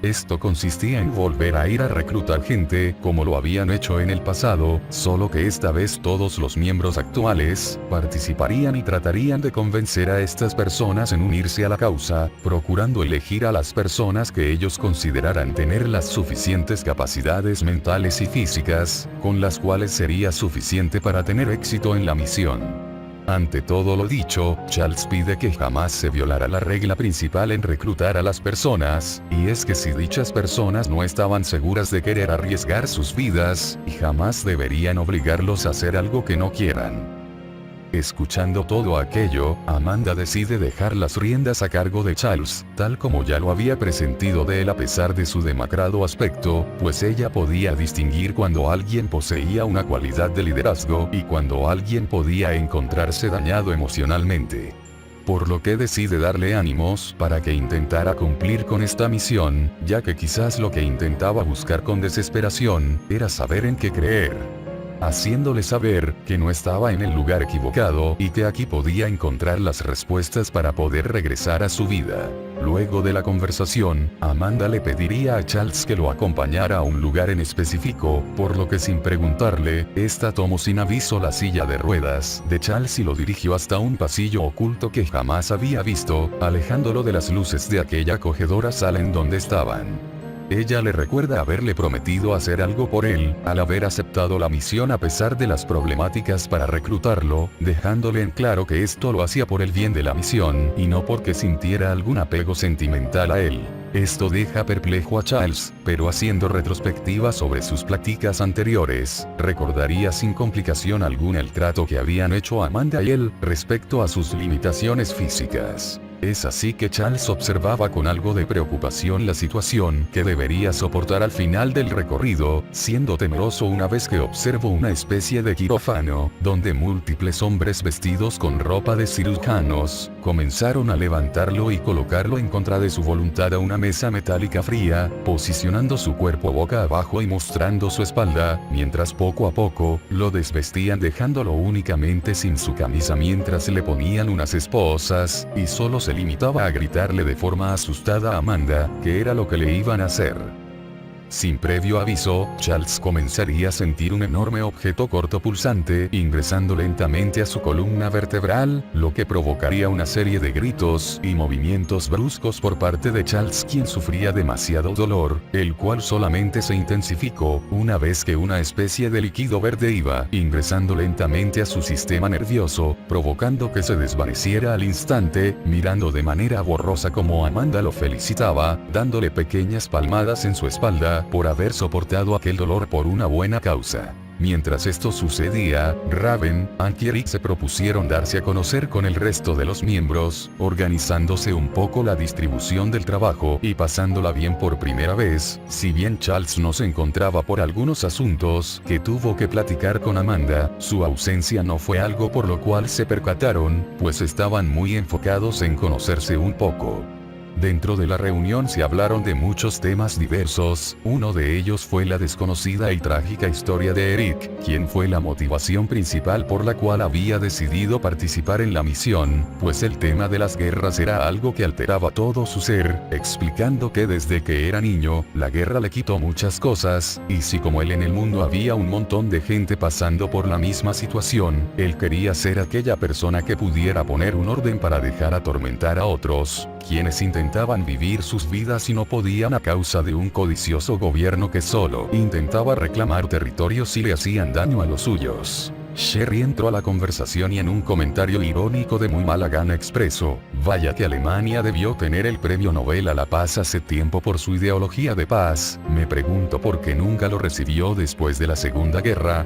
Esto consistía en volver a ir a reclutar gente, como lo habían hecho en el pasado, solo que esta vez todos los miembros actuales participarían y tratarían de convencer a estas personas en unirse a la causa, procurando elegir a las personas que ellos consideraran tener las suficientes capacidades mentales y físicas, con las cuales sería suficiente para tener éxito en la misión. Ante todo lo dicho, Charles pide que jamás se violara la regla principal en reclutar a las personas, y es que si dichas personas no estaban seguras de querer arriesgar sus vidas, jamás deberían obligarlos a hacer algo que no quieran. Escuchando todo aquello, Amanda decide dejar las riendas a cargo de Charles, tal como ya lo había presentido de él a pesar de su demacrado aspecto, pues ella podía distinguir cuando alguien poseía una cualidad de liderazgo y cuando alguien podía encontrarse dañado emocionalmente. Por lo que decide darle ánimos para que intentara cumplir con esta misión, ya que quizás lo que intentaba buscar con desesperación era saber en qué creer. Haciéndole saber que no estaba en el lugar equivocado y que aquí podía encontrar las respuestas para poder regresar a su vida. Luego de la conversación, Amanda le pediría a Charles que lo acompañara a un lugar en específico, por lo que sin preguntarle, esta tomó sin aviso la silla de ruedas de Charles y lo dirigió hasta un pasillo oculto que jamás había visto, alejándolo de las luces de aquella acogedora sala en donde estaban. Ella le recuerda haberle prometido hacer algo por él, al haber aceptado la misión a pesar de las problemáticas para reclutarlo, dejándole en claro que esto lo hacía por el bien de la misión, y no porque sintiera algún apego sentimental a él. Esto deja perplejo a Charles, pero haciendo retrospectiva sobre sus pláticas anteriores, recordaría sin complicación alguna el trato que habían hecho Amanda y él, respecto a sus limitaciones físicas. Es así que Charles observaba con algo de preocupación la situación que debería soportar al final del recorrido, siendo temeroso una vez que observó una especie de quirófano, donde múltiples hombres vestidos con ropa de cirujanos, comenzaron a levantarlo y colocarlo en contra de su voluntad a una mesa metálica fría, posicionando su cuerpo boca abajo y mostrando su espalda, mientras poco a poco, lo desvestían dejándolo únicamente sin su camisa mientras le ponían unas esposas, y solo se limitaba a gritarle de forma asustada a Amanda, que era lo que le iban a hacer. Sin previo aviso, Charles comenzaría a sentir un enorme objeto corto pulsante ingresando lentamente a su columna vertebral, lo que provocaría una serie de gritos y movimientos bruscos por parte de Charles, quien sufría demasiado dolor, el cual solamente se intensificó una vez que una especie de líquido verde iba ingresando lentamente a su sistema nervioso, provocando que se desvaneciera al instante, mirando de manera borrosa como Amanda lo felicitaba, dándole pequeñas palmadas en su espalda, por haber soportado aquel dolor por una buena causa. Mientras esto sucedía, Raven, Ank y Eric se propusieron darse a conocer con el resto de los miembros, organizándose un poco la distribución del trabajo y pasándola bien por primera vez, si bien Charles no se encontraba por algunos asuntos que tuvo que platicar con Amanda, su ausencia no fue algo por lo cual se percataron, pues estaban muy enfocados en conocerse un poco. Dentro de la reunión se hablaron de muchos temas diversos, uno de ellos fue la desconocida y trágica historia de Eric, quien fue la motivación principal por la cual había decidido participar en la misión, pues el tema de las guerras era algo que alteraba todo su ser, explicando que desde que era niño, la guerra le quitó muchas cosas, y si como él en el mundo había un montón de gente pasando por la misma situación, él quería ser aquella persona que pudiera poner un orden para dejar atormentar a otros, quienes intentaban vivir sus vidas y no podían a causa de un codicioso gobierno que solo intentaba reclamar territorios y le hacían daño a los suyos. Sherry entró a la conversación y en un comentario irónico de muy mala gana expresó, vaya que Alemania debió tener el premio Nobel a la paz hace tiempo por su ideología de paz, me pregunto por qué nunca lo recibió después de la Segunda Guerra.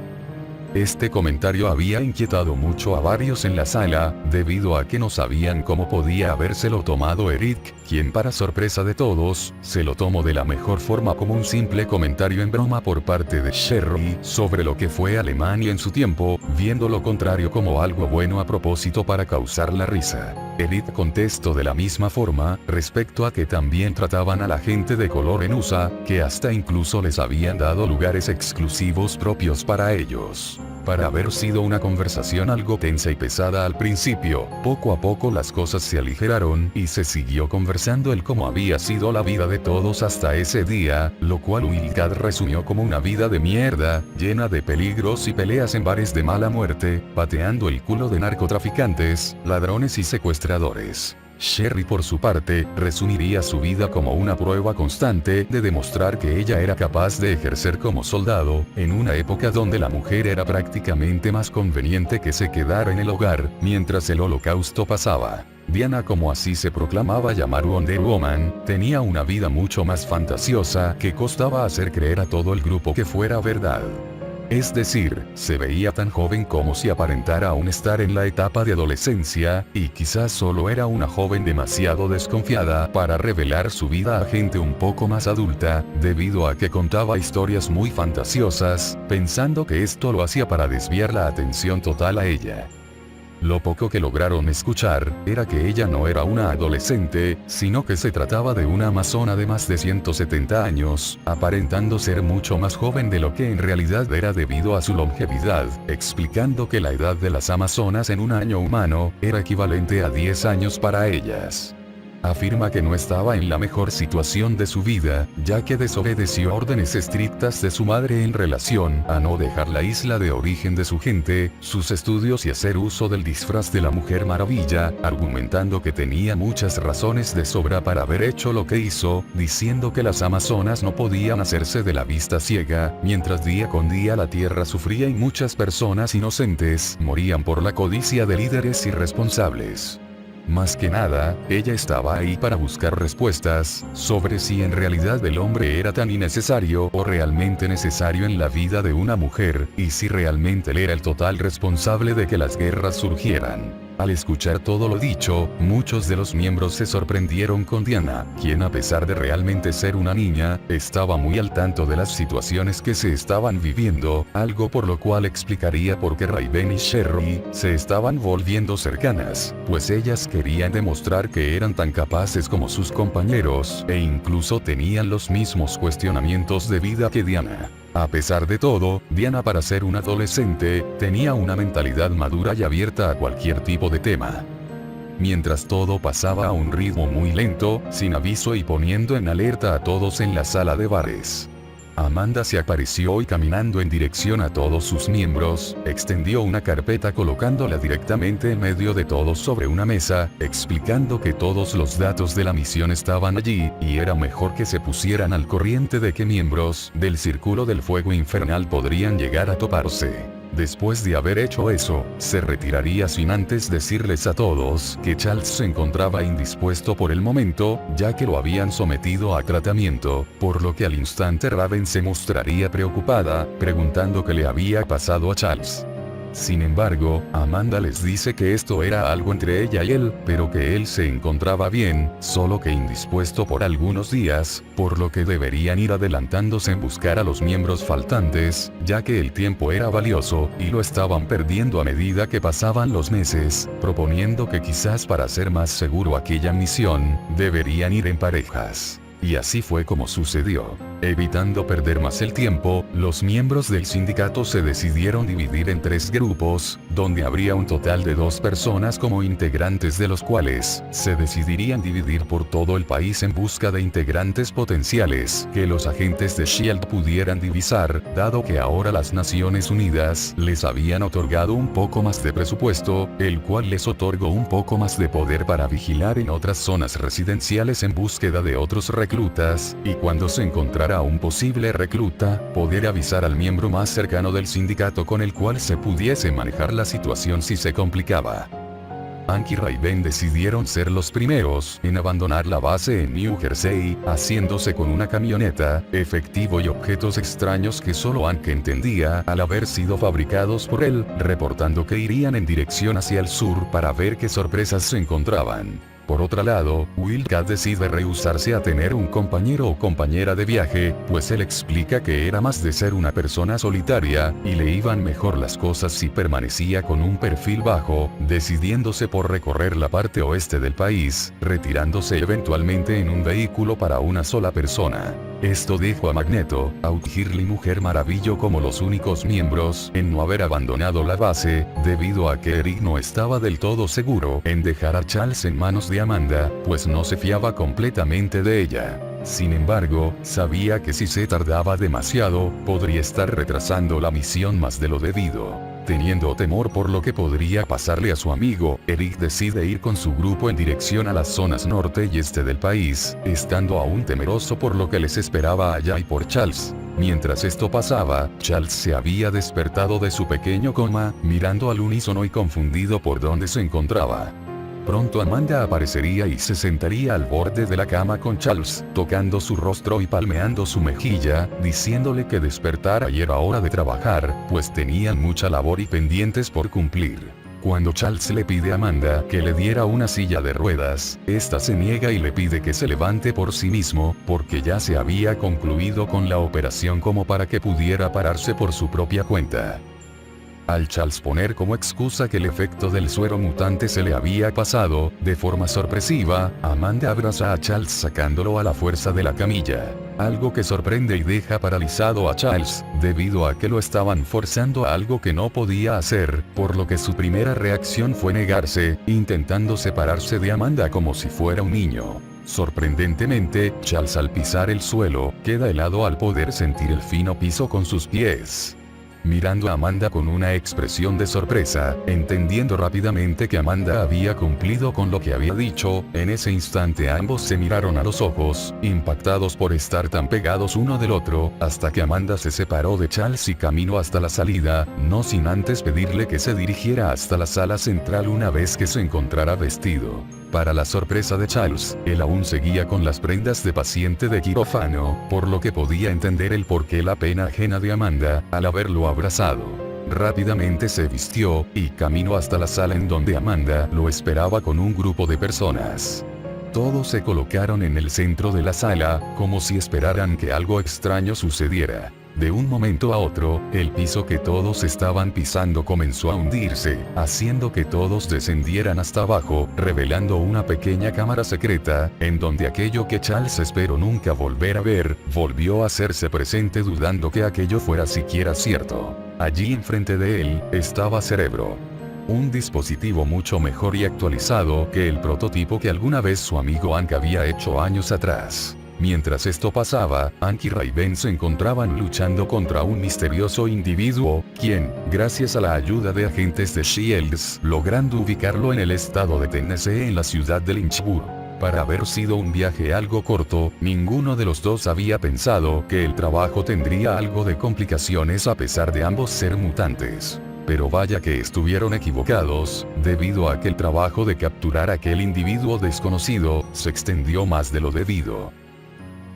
Este comentario había inquietado mucho a varios en la sala, debido a que no sabían cómo podía habérselo tomado Eric, quien para sorpresa de todos, se lo tomó de la mejor forma como un simple comentario en broma por parte de Sherry sobre lo que fue Alemania en su tiempo, viendo lo contrario como algo bueno a propósito para causar la risa. Eric contestó de la misma forma, respecto a que también trataban a la gente de color en USA, que hasta incluso les habían dado lugares exclusivos propios para ellos. Para haber sido una conversación algo tensa y pesada al principio, poco a poco las cosas se aligeraron y se siguió conversando el cómo había sido la vida de todos hasta ese día, lo cual Wilgad resumió como una vida de mierda, llena de peligros y peleas en bares de mala muerte, pateando el culo de narcotraficantes, ladrones y secuestradores. Sherry por su parte, resumiría su vida como una prueba constante de demostrar que ella era capaz de ejercer como soldado, en una época donde la mujer era prácticamente más conveniente que se quedara en el hogar, mientras el holocausto pasaba. Diana, como así se proclamaba llamar Wonder Woman, tenía una vida mucho más fantasiosa que costaba hacer creer a todo el grupo que fuera verdad. Es decir, se veía tan joven como si aparentara aún estar en la etapa de adolescencia, y quizás solo era una joven demasiado desconfiada para revelar su vida a gente un poco más adulta, debido a que contaba historias muy fantasiosas, pensando que esto lo hacía para desviar la atención total a ella. Lo poco que lograron escuchar, era que ella no era una adolescente, sino que se trataba de una amazona de más de 170 años, aparentando ser mucho más joven de lo que en realidad era debido a su longevidad, explicando que la edad de las amazonas en un año humano, era equivalente a 10 años para ellas. Afirma que no estaba en la mejor situación de su vida, ya que desobedeció órdenes estrictas de su madre en relación a no dejar la isla de origen de su gente, sus estudios y hacer uso del disfraz de la Mujer Maravilla, argumentando que tenía muchas razones de sobra para haber hecho lo que hizo, diciendo que las amazonas no podían hacerse de la vista ciega, mientras día con día la tierra sufría y muchas personas inocentes morían por la codicia de líderes irresponsables. Más que nada, ella estaba ahí para buscar respuestas sobre si en realidad el hombre era tan innecesario o realmente necesario en la vida de una mujer, y si realmente él era el total responsable de que las guerras surgieran. Al escuchar todo lo dicho, muchos de los miembros se sorprendieron con Diana, quien a pesar de realmente ser una niña, estaba muy al tanto de las situaciones que se estaban viviendo, algo por lo cual explicaría por qué Raven y Sherry se estaban volviendo cercanas, pues ellas querían demostrar que eran tan capaces como sus compañeros, e incluso tenían los mismos cuestionamientos de vida que Diana. A pesar de todo, Diana, para ser una adolescente, tenía una mentalidad madura y abierta a cualquier tipo de tema. Mientras todo pasaba a un ritmo muy lento, sin aviso y poniendo en alerta a todos en la sala de bares. Amanda se apareció y caminando en dirección a todos sus miembros, extendió una carpeta colocándola directamente en medio de todos sobre una mesa, explicando que todos los datos de la misión estaban allí, y era mejor que se pusieran al corriente de que miembros del Círculo del Fuego Infernal podrían llegar a toparse. Después de haber hecho eso, se retiraría sin antes decirles a todos que Charles se encontraba indispuesto por el momento, ya que lo habían sometido a tratamiento, por lo que al instante Raven se mostraría preocupada, preguntando qué le había pasado a Charles. Sin embargo, Amanda les dice que esto era algo entre ella y él, pero que él se encontraba bien, solo que indispuesto por algunos días, por lo que deberían ir adelantándose en buscar a los miembros faltantes, ya que el tiempo era valioso, y lo estaban perdiendo a medida que pasaban los meses, proponiendo que quizás para hacer más seguro aquella misión, deberían ir en parejas. Y así fue como sucedió. Evitando perder más el tiempo, los miembros del sindicato se decidieron dividir en 3 grupos, donde habría un total de 2 personas como integrantes, de los cuales se decidirían dividir por todo el país en busca de integrantes potenciales que los agentes de SHIELD pudieran divisar, dado que ahora las Naciones Unidas les habían otorgado un poco más de presupuesto, el cual les otorgó un poco más de poder para vigilar en otras zonas residenciales en búsqueda de otros reclutas, y cuando se encontrara un posible recluta, poder avisar al miembro más cercano del sindicato con el cual se pudiese manejar la situación si se complicaba. Hank y Raven decidieron ser los primeros en abandonar la base en New Jersey, haciéndose con una camioneta, efectivo y objetos extraños que solo Hank entendía al haber sido fabricados por él, reportando que irían en dirección hacia el sur para ver qué sorpresas se encontraban. Por otro lado, Wildcat decide rehusarse a tener un compañero o compañera de viaje, pues él explica que era más de ser una persona solitaria, y le iban mejor las cosas si permanecía con un perfil bajo, decidiéndose por recorrer la parte oeste del país, retirándose eventualmente en un vehículo para una sola persona. Esto dejó a Magneto, Out-Girl y Mujer Maravillo como los únicos miembros en no haber abandonado la base, debido a que Eric no estaba del todo seguro en dejar a Charles en manos de Amanda, pues no se fiaba completamente de ella. Sin embargo, sabía que si se tardaba demasiado, podría estar retrasando la misión más de lo debido. Teniendo temor por lo que podría pasarle a su amigo, Eric decide ir con su grupo en dirección a las zonas norte y este del país, estando aún temeroso por lo que les esperaba allá y por Charles. Mientras esto pasaba, Charles se había despertado de su pequeño coma, mirando al unísono y confundido por dónde se encontraba. Pronto Amanda aparecería y se sentaría al borde de la cama con Charles, tocando su rostro y palmeando su mejilla, diciéndole que despertara y era hora de trabajar, pues tenían mucha labor y pendientes por cumplir. Cuando Charles le pide a Amanda que le diera una silla de ruedas, esta se niega y le pide que se levante por sí mismo, porque ya se había concluido con la operación como para que pudiera pararse por su propia cuenta. Al Charles poner como excusa que el efecto del suero mutante se le había pasado, de forma sorpresiva, Amanda abraza a Charles sacándolo a la fuerza de la camilla. Algo que sorprende y deja paralizado a Charles, debido a que lo estaban forzando a algo que no podía hacer, por lo que su primera reacción fue negarse, intentando separarse de Amanda como si fuera un niño. Sorprendentemente, Charles al pisar el suelo, queda helado al poder sentir el fino piso con sus pies. Mirando a Amanda con una expresión de sorpresa, entendiendo rápidamente que Amanda había cumplido con lo que había dicho, en ese instante ambos se miraron a los ojos, impactados por estar tan pegados uno del otro, hasta que Amanda se separó de Charles y caminó hasta la salida, no sin antes pedirle que se dirigiera hasta la sala central una vez que se encontrara vestido. Para la sorpresa de Charles, él aún seguía con las prendas de paciente de quirófano, por lo que podía entender el porqué la pena ajena de Amanda, al haberlo abrazado. Rápidamente se vistió, y caminó hasta la sala en donde Amanda lo esperaba con un grupo de personas. Todos se colocaron en el centro de la sala, como si esperaran que algo extraño sucediera. De un momento a otro, el piso que todos estaban pisando comenzó a hundirse, haciendo que todos descendieran hasta abajo, revelando una pequeña cámara secreta, en donde aquello que Charles esperó nunca volver a ver, volvió a hacerse presente dudando que aquello fuera siquiera cierto. Allí enfrente de él, estaba Cerebro. Un dispositivo mucho mejor y actualizado que el prototipo que alguna vez su amigo Hank había hecho años atrás. Mientras esto pasaba, Hank y Raven se encontraban luchando contra un misterioso individuo, quien, gracias a la ayuda de agentes de Shields, logrando ubicarlo en el estado de Tennessee en la ciudad de Lynchburg. Para haber sido un viaje algo corto, ninguno de los dos había pensado que el trabajo tendría algo de complicaciones a pesar de ambos ser mutantes. Pero vaya que estuvieron equivocados, debido a que el trabajo de capturar a aquel individuo desconocido, se extendió más de lo debido.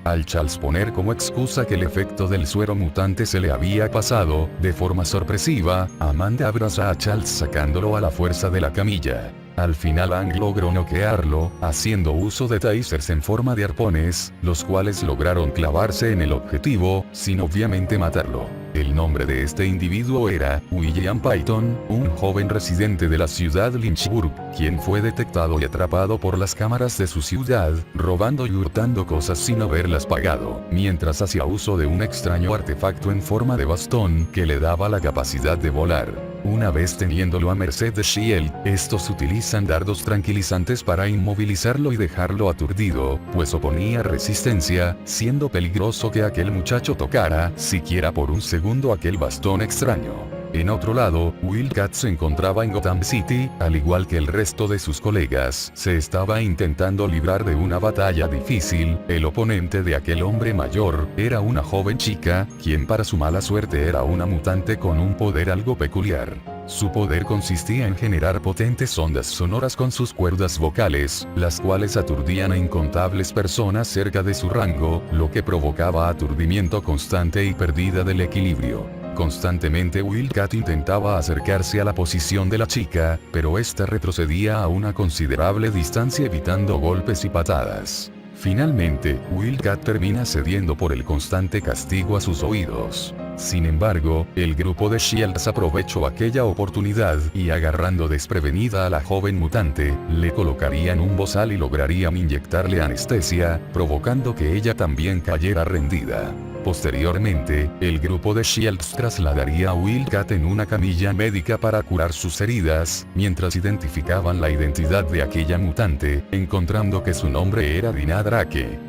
Al Charles poner como excusa que el efecto del suero mutante se le había pasado, de forma sorpresiva, Amanda abraza a Charles sacándolo a la fuerza de la camilla. Al final Hank logró noquearlo, haciendo uso de tasers en forma de arpones, los cuales lograron clavarse en el objetivo, sin obviamente matarlo. El nombre de este individuo era William Payton, un joven residente de la ciudad Lynchburg, quien fue detectado y atrapado por las cámaras de su ciudad, robando y hurtando cosas sin haberlas pagado, mientras hacía uso de un extraño artefacto en forma de bastón que le daba la capacidad de volar. Una vez teniéndolo a merced de Shield, estos utilizan dardos tranquilizantes para inmovilizarlo y dejarlo aturdido, pues oponía resistencia, siendo peligroso que aquel muchacho tocara, siquiera por un segundo, aquel bastón extraño. En otro lado, Wildcat se encontraba en Gotham City, al igual que el resto de sus colegas, se estaba intentando librar de una batalla difícil. El oponente de aquel hombre mayor, era una joven chica, quien para su mala suerte era una mutante con un poder algo peculiar. Su poder consistía en generar potentes ondas sonoras con sus cuerdas vocales, las cuales aturdían a incontables personas cerca de su rango, lo que provocaba aturdimiento constante y pérdida del equilibrio. Constantemente Wildcat intentaba acercarse a la posición de la chica, pero esta retrocedía a una considerable distancia evitando golpes y patadas. Finalmente, Wildcat termina cediendo por el constante castigo a sus oídos. Sin embargo, el grupo de Shields aprovechó aquella oportunidad y agarrando desprevenida a la joven mutante, le colocarían un bozal y lograrían inyectarle anestesia, provocando que ella también cayera rendida. Posteriormente, el grupo de Shields trasladaría a Wildcat en una camilla médica para curar sus heridas, mientras identificaban la identidad de aquella mutante, encontrando que su nombre era Dinah Drake.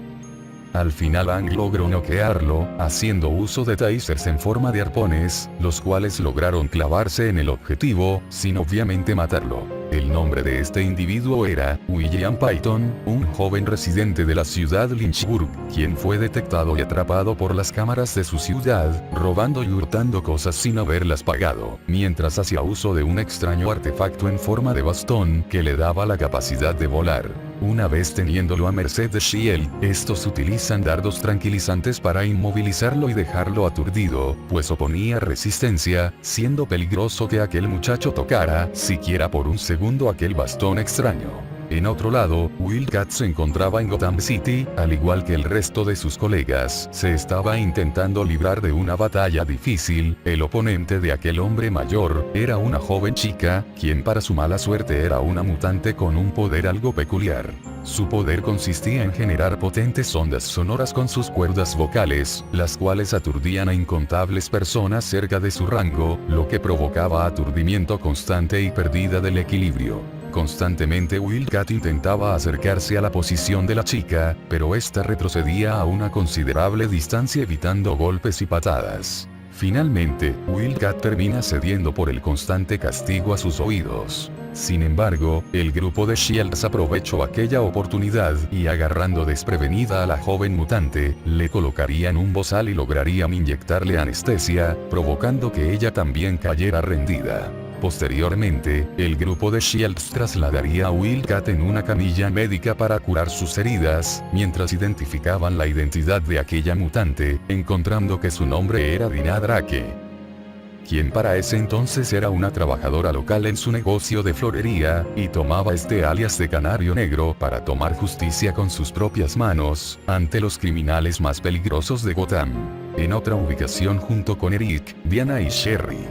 Al final Hank logró noquearlo, haciendo uso de tasers en forma de arpones, los cuales lograron clavarse en el objetivo, sin obviamente matarlo. El nombre de este individuo era William Payton, un joven residente de la ciudad Lynchburg, quien fue detectado y atrapado por las cámaras de su ciudad, robando y hurtando cosas sin haberlas pagado, mientras hacía uso de un extraño artefacto en forma de bastón que le daba la capacidad de volar. Una vez teniéndolo a merced de Shield, estos utilizan dardos tranquilizantes para inmovilizarlo y dejarlo aturdido, pues oponía resistencia, siendo peligroso que aquel muchacho tocara, siquiera por un segundo, aquel bastón extraño. En otro lado, Wildcat se encontraba en Gotham City, al igual que el resto de sus colegas, se estaba intentando librar de una batalla difícil. El oponente de aquel hombre mayor, era una joven chica, quien para su mala suerte era una mutante con un poder algo peculiar. Su poder consistía en generar potentes ondas sonoras con sus cuerdas vocales, las cuales aturdían a incontables personas cerca de su rango, lo que provocaba aturdimiento constante y pérdida del equilibrio. Constantemente Wildcat intentaba acercarse a la posición de la chica, pero esta retrocedía a una considerable distancia evitando golpes y patadas. Finalmente, Wildcat termina cediendo por el constante castigo a sus oídos. Sin embargo, el grupo de Shields aprovechó aquella oportunidad y agarrando desprevenida a la joven mutante, le colocarían un bozal y lograrían inyectarle anestesia, provocando que ella también cayera rendida. Posteriormente, el grupo de Shields trasladaría a Wildcat en una camilla médica para curar sus heridas, mientras identificaban la identidad de aquella mutante, encontrando que su nombre era Dinah Drake, quien para ese entonces era una trabajadora local en su negocio de florería, y tomaba este alias de Canario Negro para tomar justicia con sus propias manos, ante los criminales más peligrosos de Gotham. En otra ubicación junto con Eric, Diana y Sherry,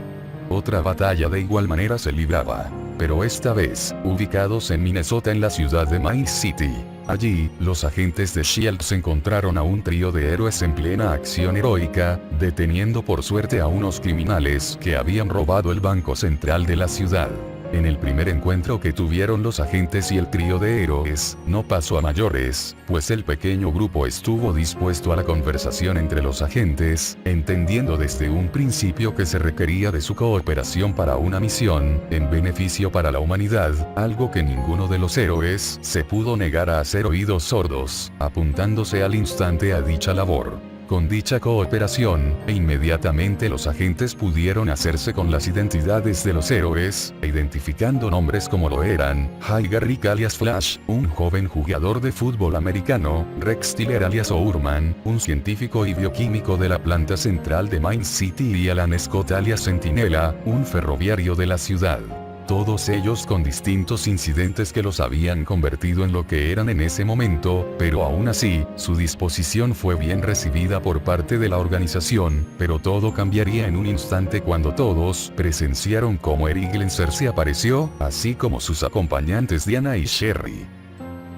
otra batalla de igual manera se libraba, pero esta vez, ubicados en Minnesota en la ciudad de Mine City. Allí, los agentes de S.H.I.E.L.D. encontraron a un trío de héroes en plena acción heroica, deteniendo por suerte a unos criminales que habían robado el banco central de la ciudad. En el primer encuentro que tuvieron los agentes y el trío de héroes, no pasó a mayores, pues el pequeño grupo estuvo dispuesto a la conversación entre los agentes, entendiendo desde un principio que se requería de su cooperación para una misión, en beneficio para la humanidad, algo que ninguno de los héroes se pudo negar a hacer oídos sordos, apuntándose al instante a dicha labor. Con dicha cooperación, inmediatamente los agentes pudieron hacerse con las identidades de los héroes, identificando nombres como lo eran, Jay Garrick alias Flash, un joven jugador de fútbol americano, Rex Tiller alias O'Urman, un científico y bioquímico de la planta central de Mine City y Alan Scott alias Centinela, un ferroviario de la ciudad. Todos ellos con distintos incidentes que los habían convertido en lo que eran en ese momento, pero aún así, su disposición fue bien recibida por parte de la organización, pero todo cambiaría en un instante cuando todos presenciaron cómo Eric Lenser se apareció, así como sus acompañantes Diana y Sherry.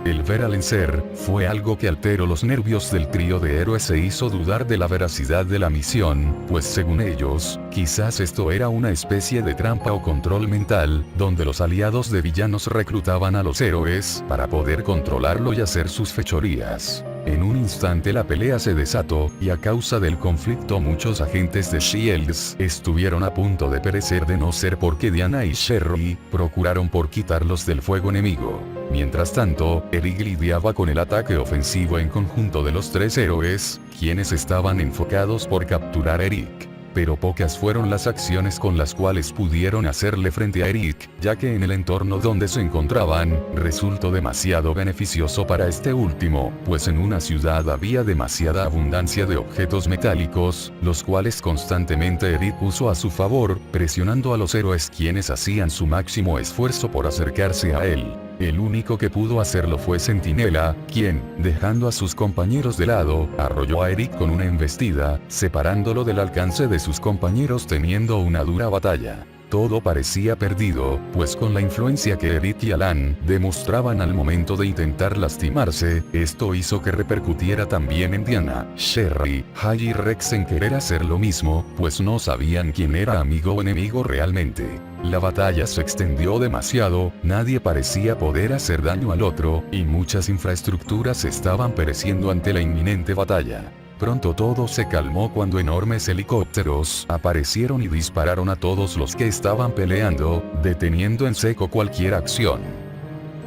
El ver a Lenser fue algo que alteró los nervios del trío de héroes e hizo dudar de la veracidad de la misión, pues según ellos, quizás esto era una especie de trampa o control mental, donde los aliados de villanos reclutaban a los héroes para poder controlarlo y hacer sus fechorías. En un instante la pelea se desató, y a causa del conflicto muchos agentes de S.H.I.E.L.D. estuvieron a punto de perecer de no ser porque Diana y Sherry procuraron por quitarlos del fuego enemigo. Mientras tanto, Eric lidiaba con el ataque ofensivo en conjunto de los tres héroes, quienes estaban enfocados por capturar a Eric. Pero pocas fueron las acciones con las cuales pudieron hacerle frente a Eric, ya que en el entorno donde se encontraban, resultó demasiado beneficioso para este último, pues en una ciudad había demasiada abundancia de objetos metálicos, los cuales constantemente Eric usó a su favor, presionando a los héroes quienes hacían su máximo esfuerzo por acercarse a él. El único que pudo hacerlo fue Centinela, quien, dejando a sus compañeros de lado, arrolló a Eric con una embestida, separándolo del alcance de sus compañeros teniendo una dura batalla. Todo parecía perdido, pues con la influencia que Eric y Alan demostraban al momento de intentar lastimarse, esto hizo que repercutiera también en Diana, Sherry, Jay y Rex en querer hacer lo mismo, pues no sabían quién era amigo o enemigo realmente. La batalla se extendió demasiado, nadie parecía poder hacer daño al otro, y muchas infraestructuras estaban pereciendo ante la inminente batalla. Pronto todo se calmó cuando enormes helicópteros aparecieron y dispararon a todos los que estaban peleando, deteniendo en seco cualquier acción.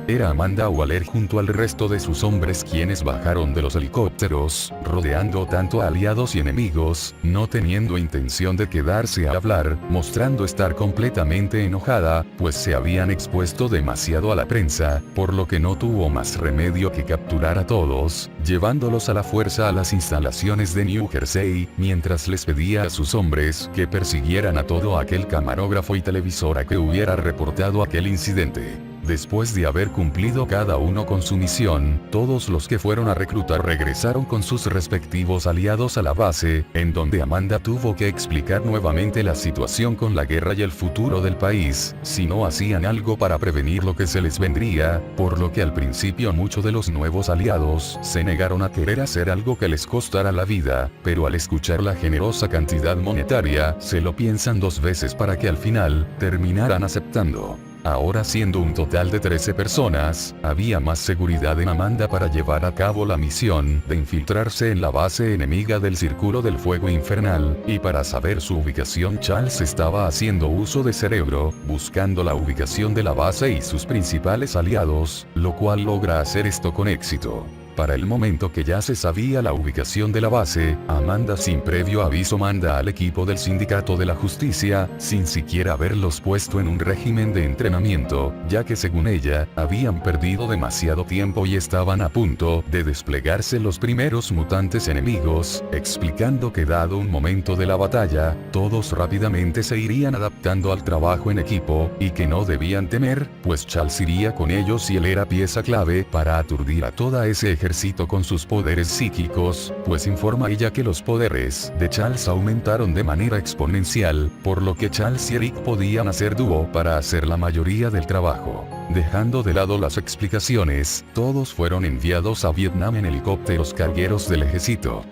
Era Amanda Waller junto al resto de sus hombres quienes bajaron de los helicópteros, rodeando tanto a aliados y enemigos, no teniendo intención de quedarse a hablar, mostrando estar completamente enojada, pues se habían expuesto demasiado a la prensa, por lo que no tuvo más remedio que capturar a todos, llevándolos a la fuerza a las instalaciones de New Jersey, mientras les pedía a sus hombres que persiguieran a todo aquel camarógrafo y televisora que hubiera reportado aquel incidente. Después de haber cumplido cada uno con su misión, todos los que fueron a reclutar regresaron con sus respectivos aliados a la base, en donde Amanda tuvo que explicar nuevamente la situación con la guerra y el futuro del país, si no hacían algo para prevenir lo que se les vendría, por lo que al principio muchos de los nuevos aliados se negaron a querer hacer algo que les costara la vida, pero al escuchar la generosa cantidad monetaria, se lo piensan dos veces para que al final, terminaran aceptando. Ahora siendo un total de 13 personas, había más seguridad en Amanda para llevar a cabo la misión de infiltrarse en la base enemiga del Círculo del Fuego Infernal, y para saber su ubicación Charles estaba haciendo uso de cerebro, buscando la ubicación de la base y sus principales aliados, lo cual logra hacer esto con éxito. Para el momento que ya se sabía la ubicación de la base, Amanda sin previo aviso manda al equipo del Sindicato de la Justicia, sin siquiera haberlos puesto en un régimen de entrenamiento, ya que según ella, habían perdido demasiado tiempo y estaban a punto de desplegarse los primeros mutantes enemigos, explicando que dado un momento de la batalla, todos rápidamente se irían adaptando al trabajo en equipo, y que no debían temer, pues Charles iría con ellos y él era pieza clave para aturdir a toda ese ejército con sus poderes psíquicos, pues informa ella que los poderes de Charles aumentaron de manera exponencial, por lo que Charles y Eric podían hacer dúo para hacer la mayoría del trabajo. Dejando de lado las explicaciones, todos fueron enviados a Vietnam en helicópteros cargueros del ejército.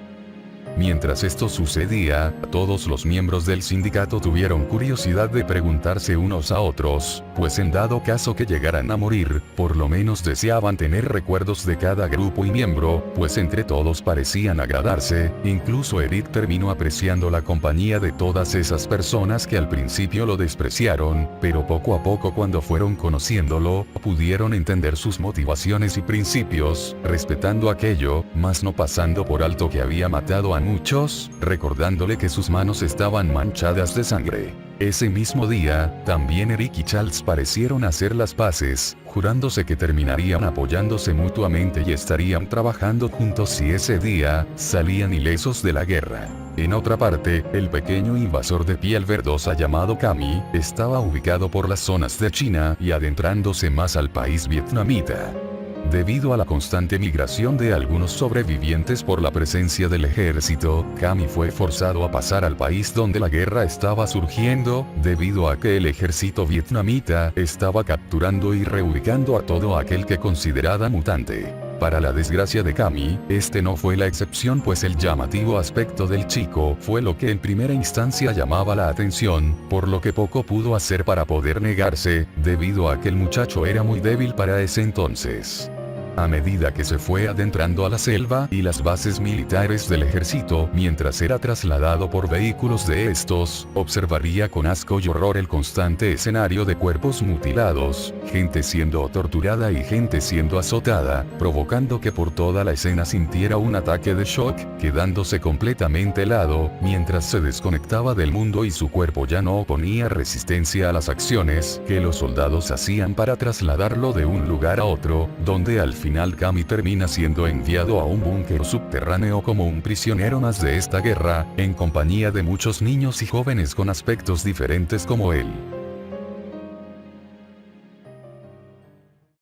Mientras esto sucedía, todos los miembros del sindicato tuvieron curiosidad de preguntarse unos a otros, pues en dado caso que llegaran a morir, por lo menos deseaban tener recuerdos de cada grupo y miembro, pues entre todos parecían agradarse, incluso Eric terminó apreciando la compañía de todas esas personas que al principio lo despreciaron, pero poco a poco cuando fueron conociéndolo, pudieron entender sus motivaciones y principios, respetando aquello, mas no pasando por alto que había matado a muchos, recordándole que sus manos estaban manchadas de sangre. Ese mismo día, también Eric y Charles parecieron hacer las paces, jurándose que terminarían apoyándose mutuamente y estarían trabajando juntos si ese día salían ilesos de la guerra. En otra parte, el pequeño invasor de piel verdosa llamado Kami, estaba ubicado por las zonas de China y adentrándose más al país vietnamita. Debido a la constante migración de algunos sobrevivientes por la presencia del ejército, Kami fue forzado a pasar al país donde la guerra estaba surgiendo, debido a que el ejército vietnamita estaba capturando y reubicando a todo aquel que consideraba mutante. Para la desgracia de Kami, este no fue la excepción, pues el llamativo aspecto del chico fue lo que en primera instancia llamaba la atención, por lo que poco pudo hacer para poder negarse, debido a que el muchacho era muy débil para ese entonces. A medida que se fue adentrando a la selva y las bases militares del ejército, mientras era trasladado por vehículos de estos, observaría con asco y horror el constante escenario de cuerpos mutilados, gente siendo torturada y gente siendo azotada, provocando que por toda la escena sintiera un ataque de shock, quedándose completamente helado, mientras se desconectaba del mundo y su cuerpo ya no oponía resistencia a las acciones que los soldados hacían para trasladarlo de un lugar a otro, donde al final Kami termina siendo enviado a un búnker subterráneo como un prisionero más de esta guerra, en compañía de muchos niños y jóvenes con aspectos diferentes como él.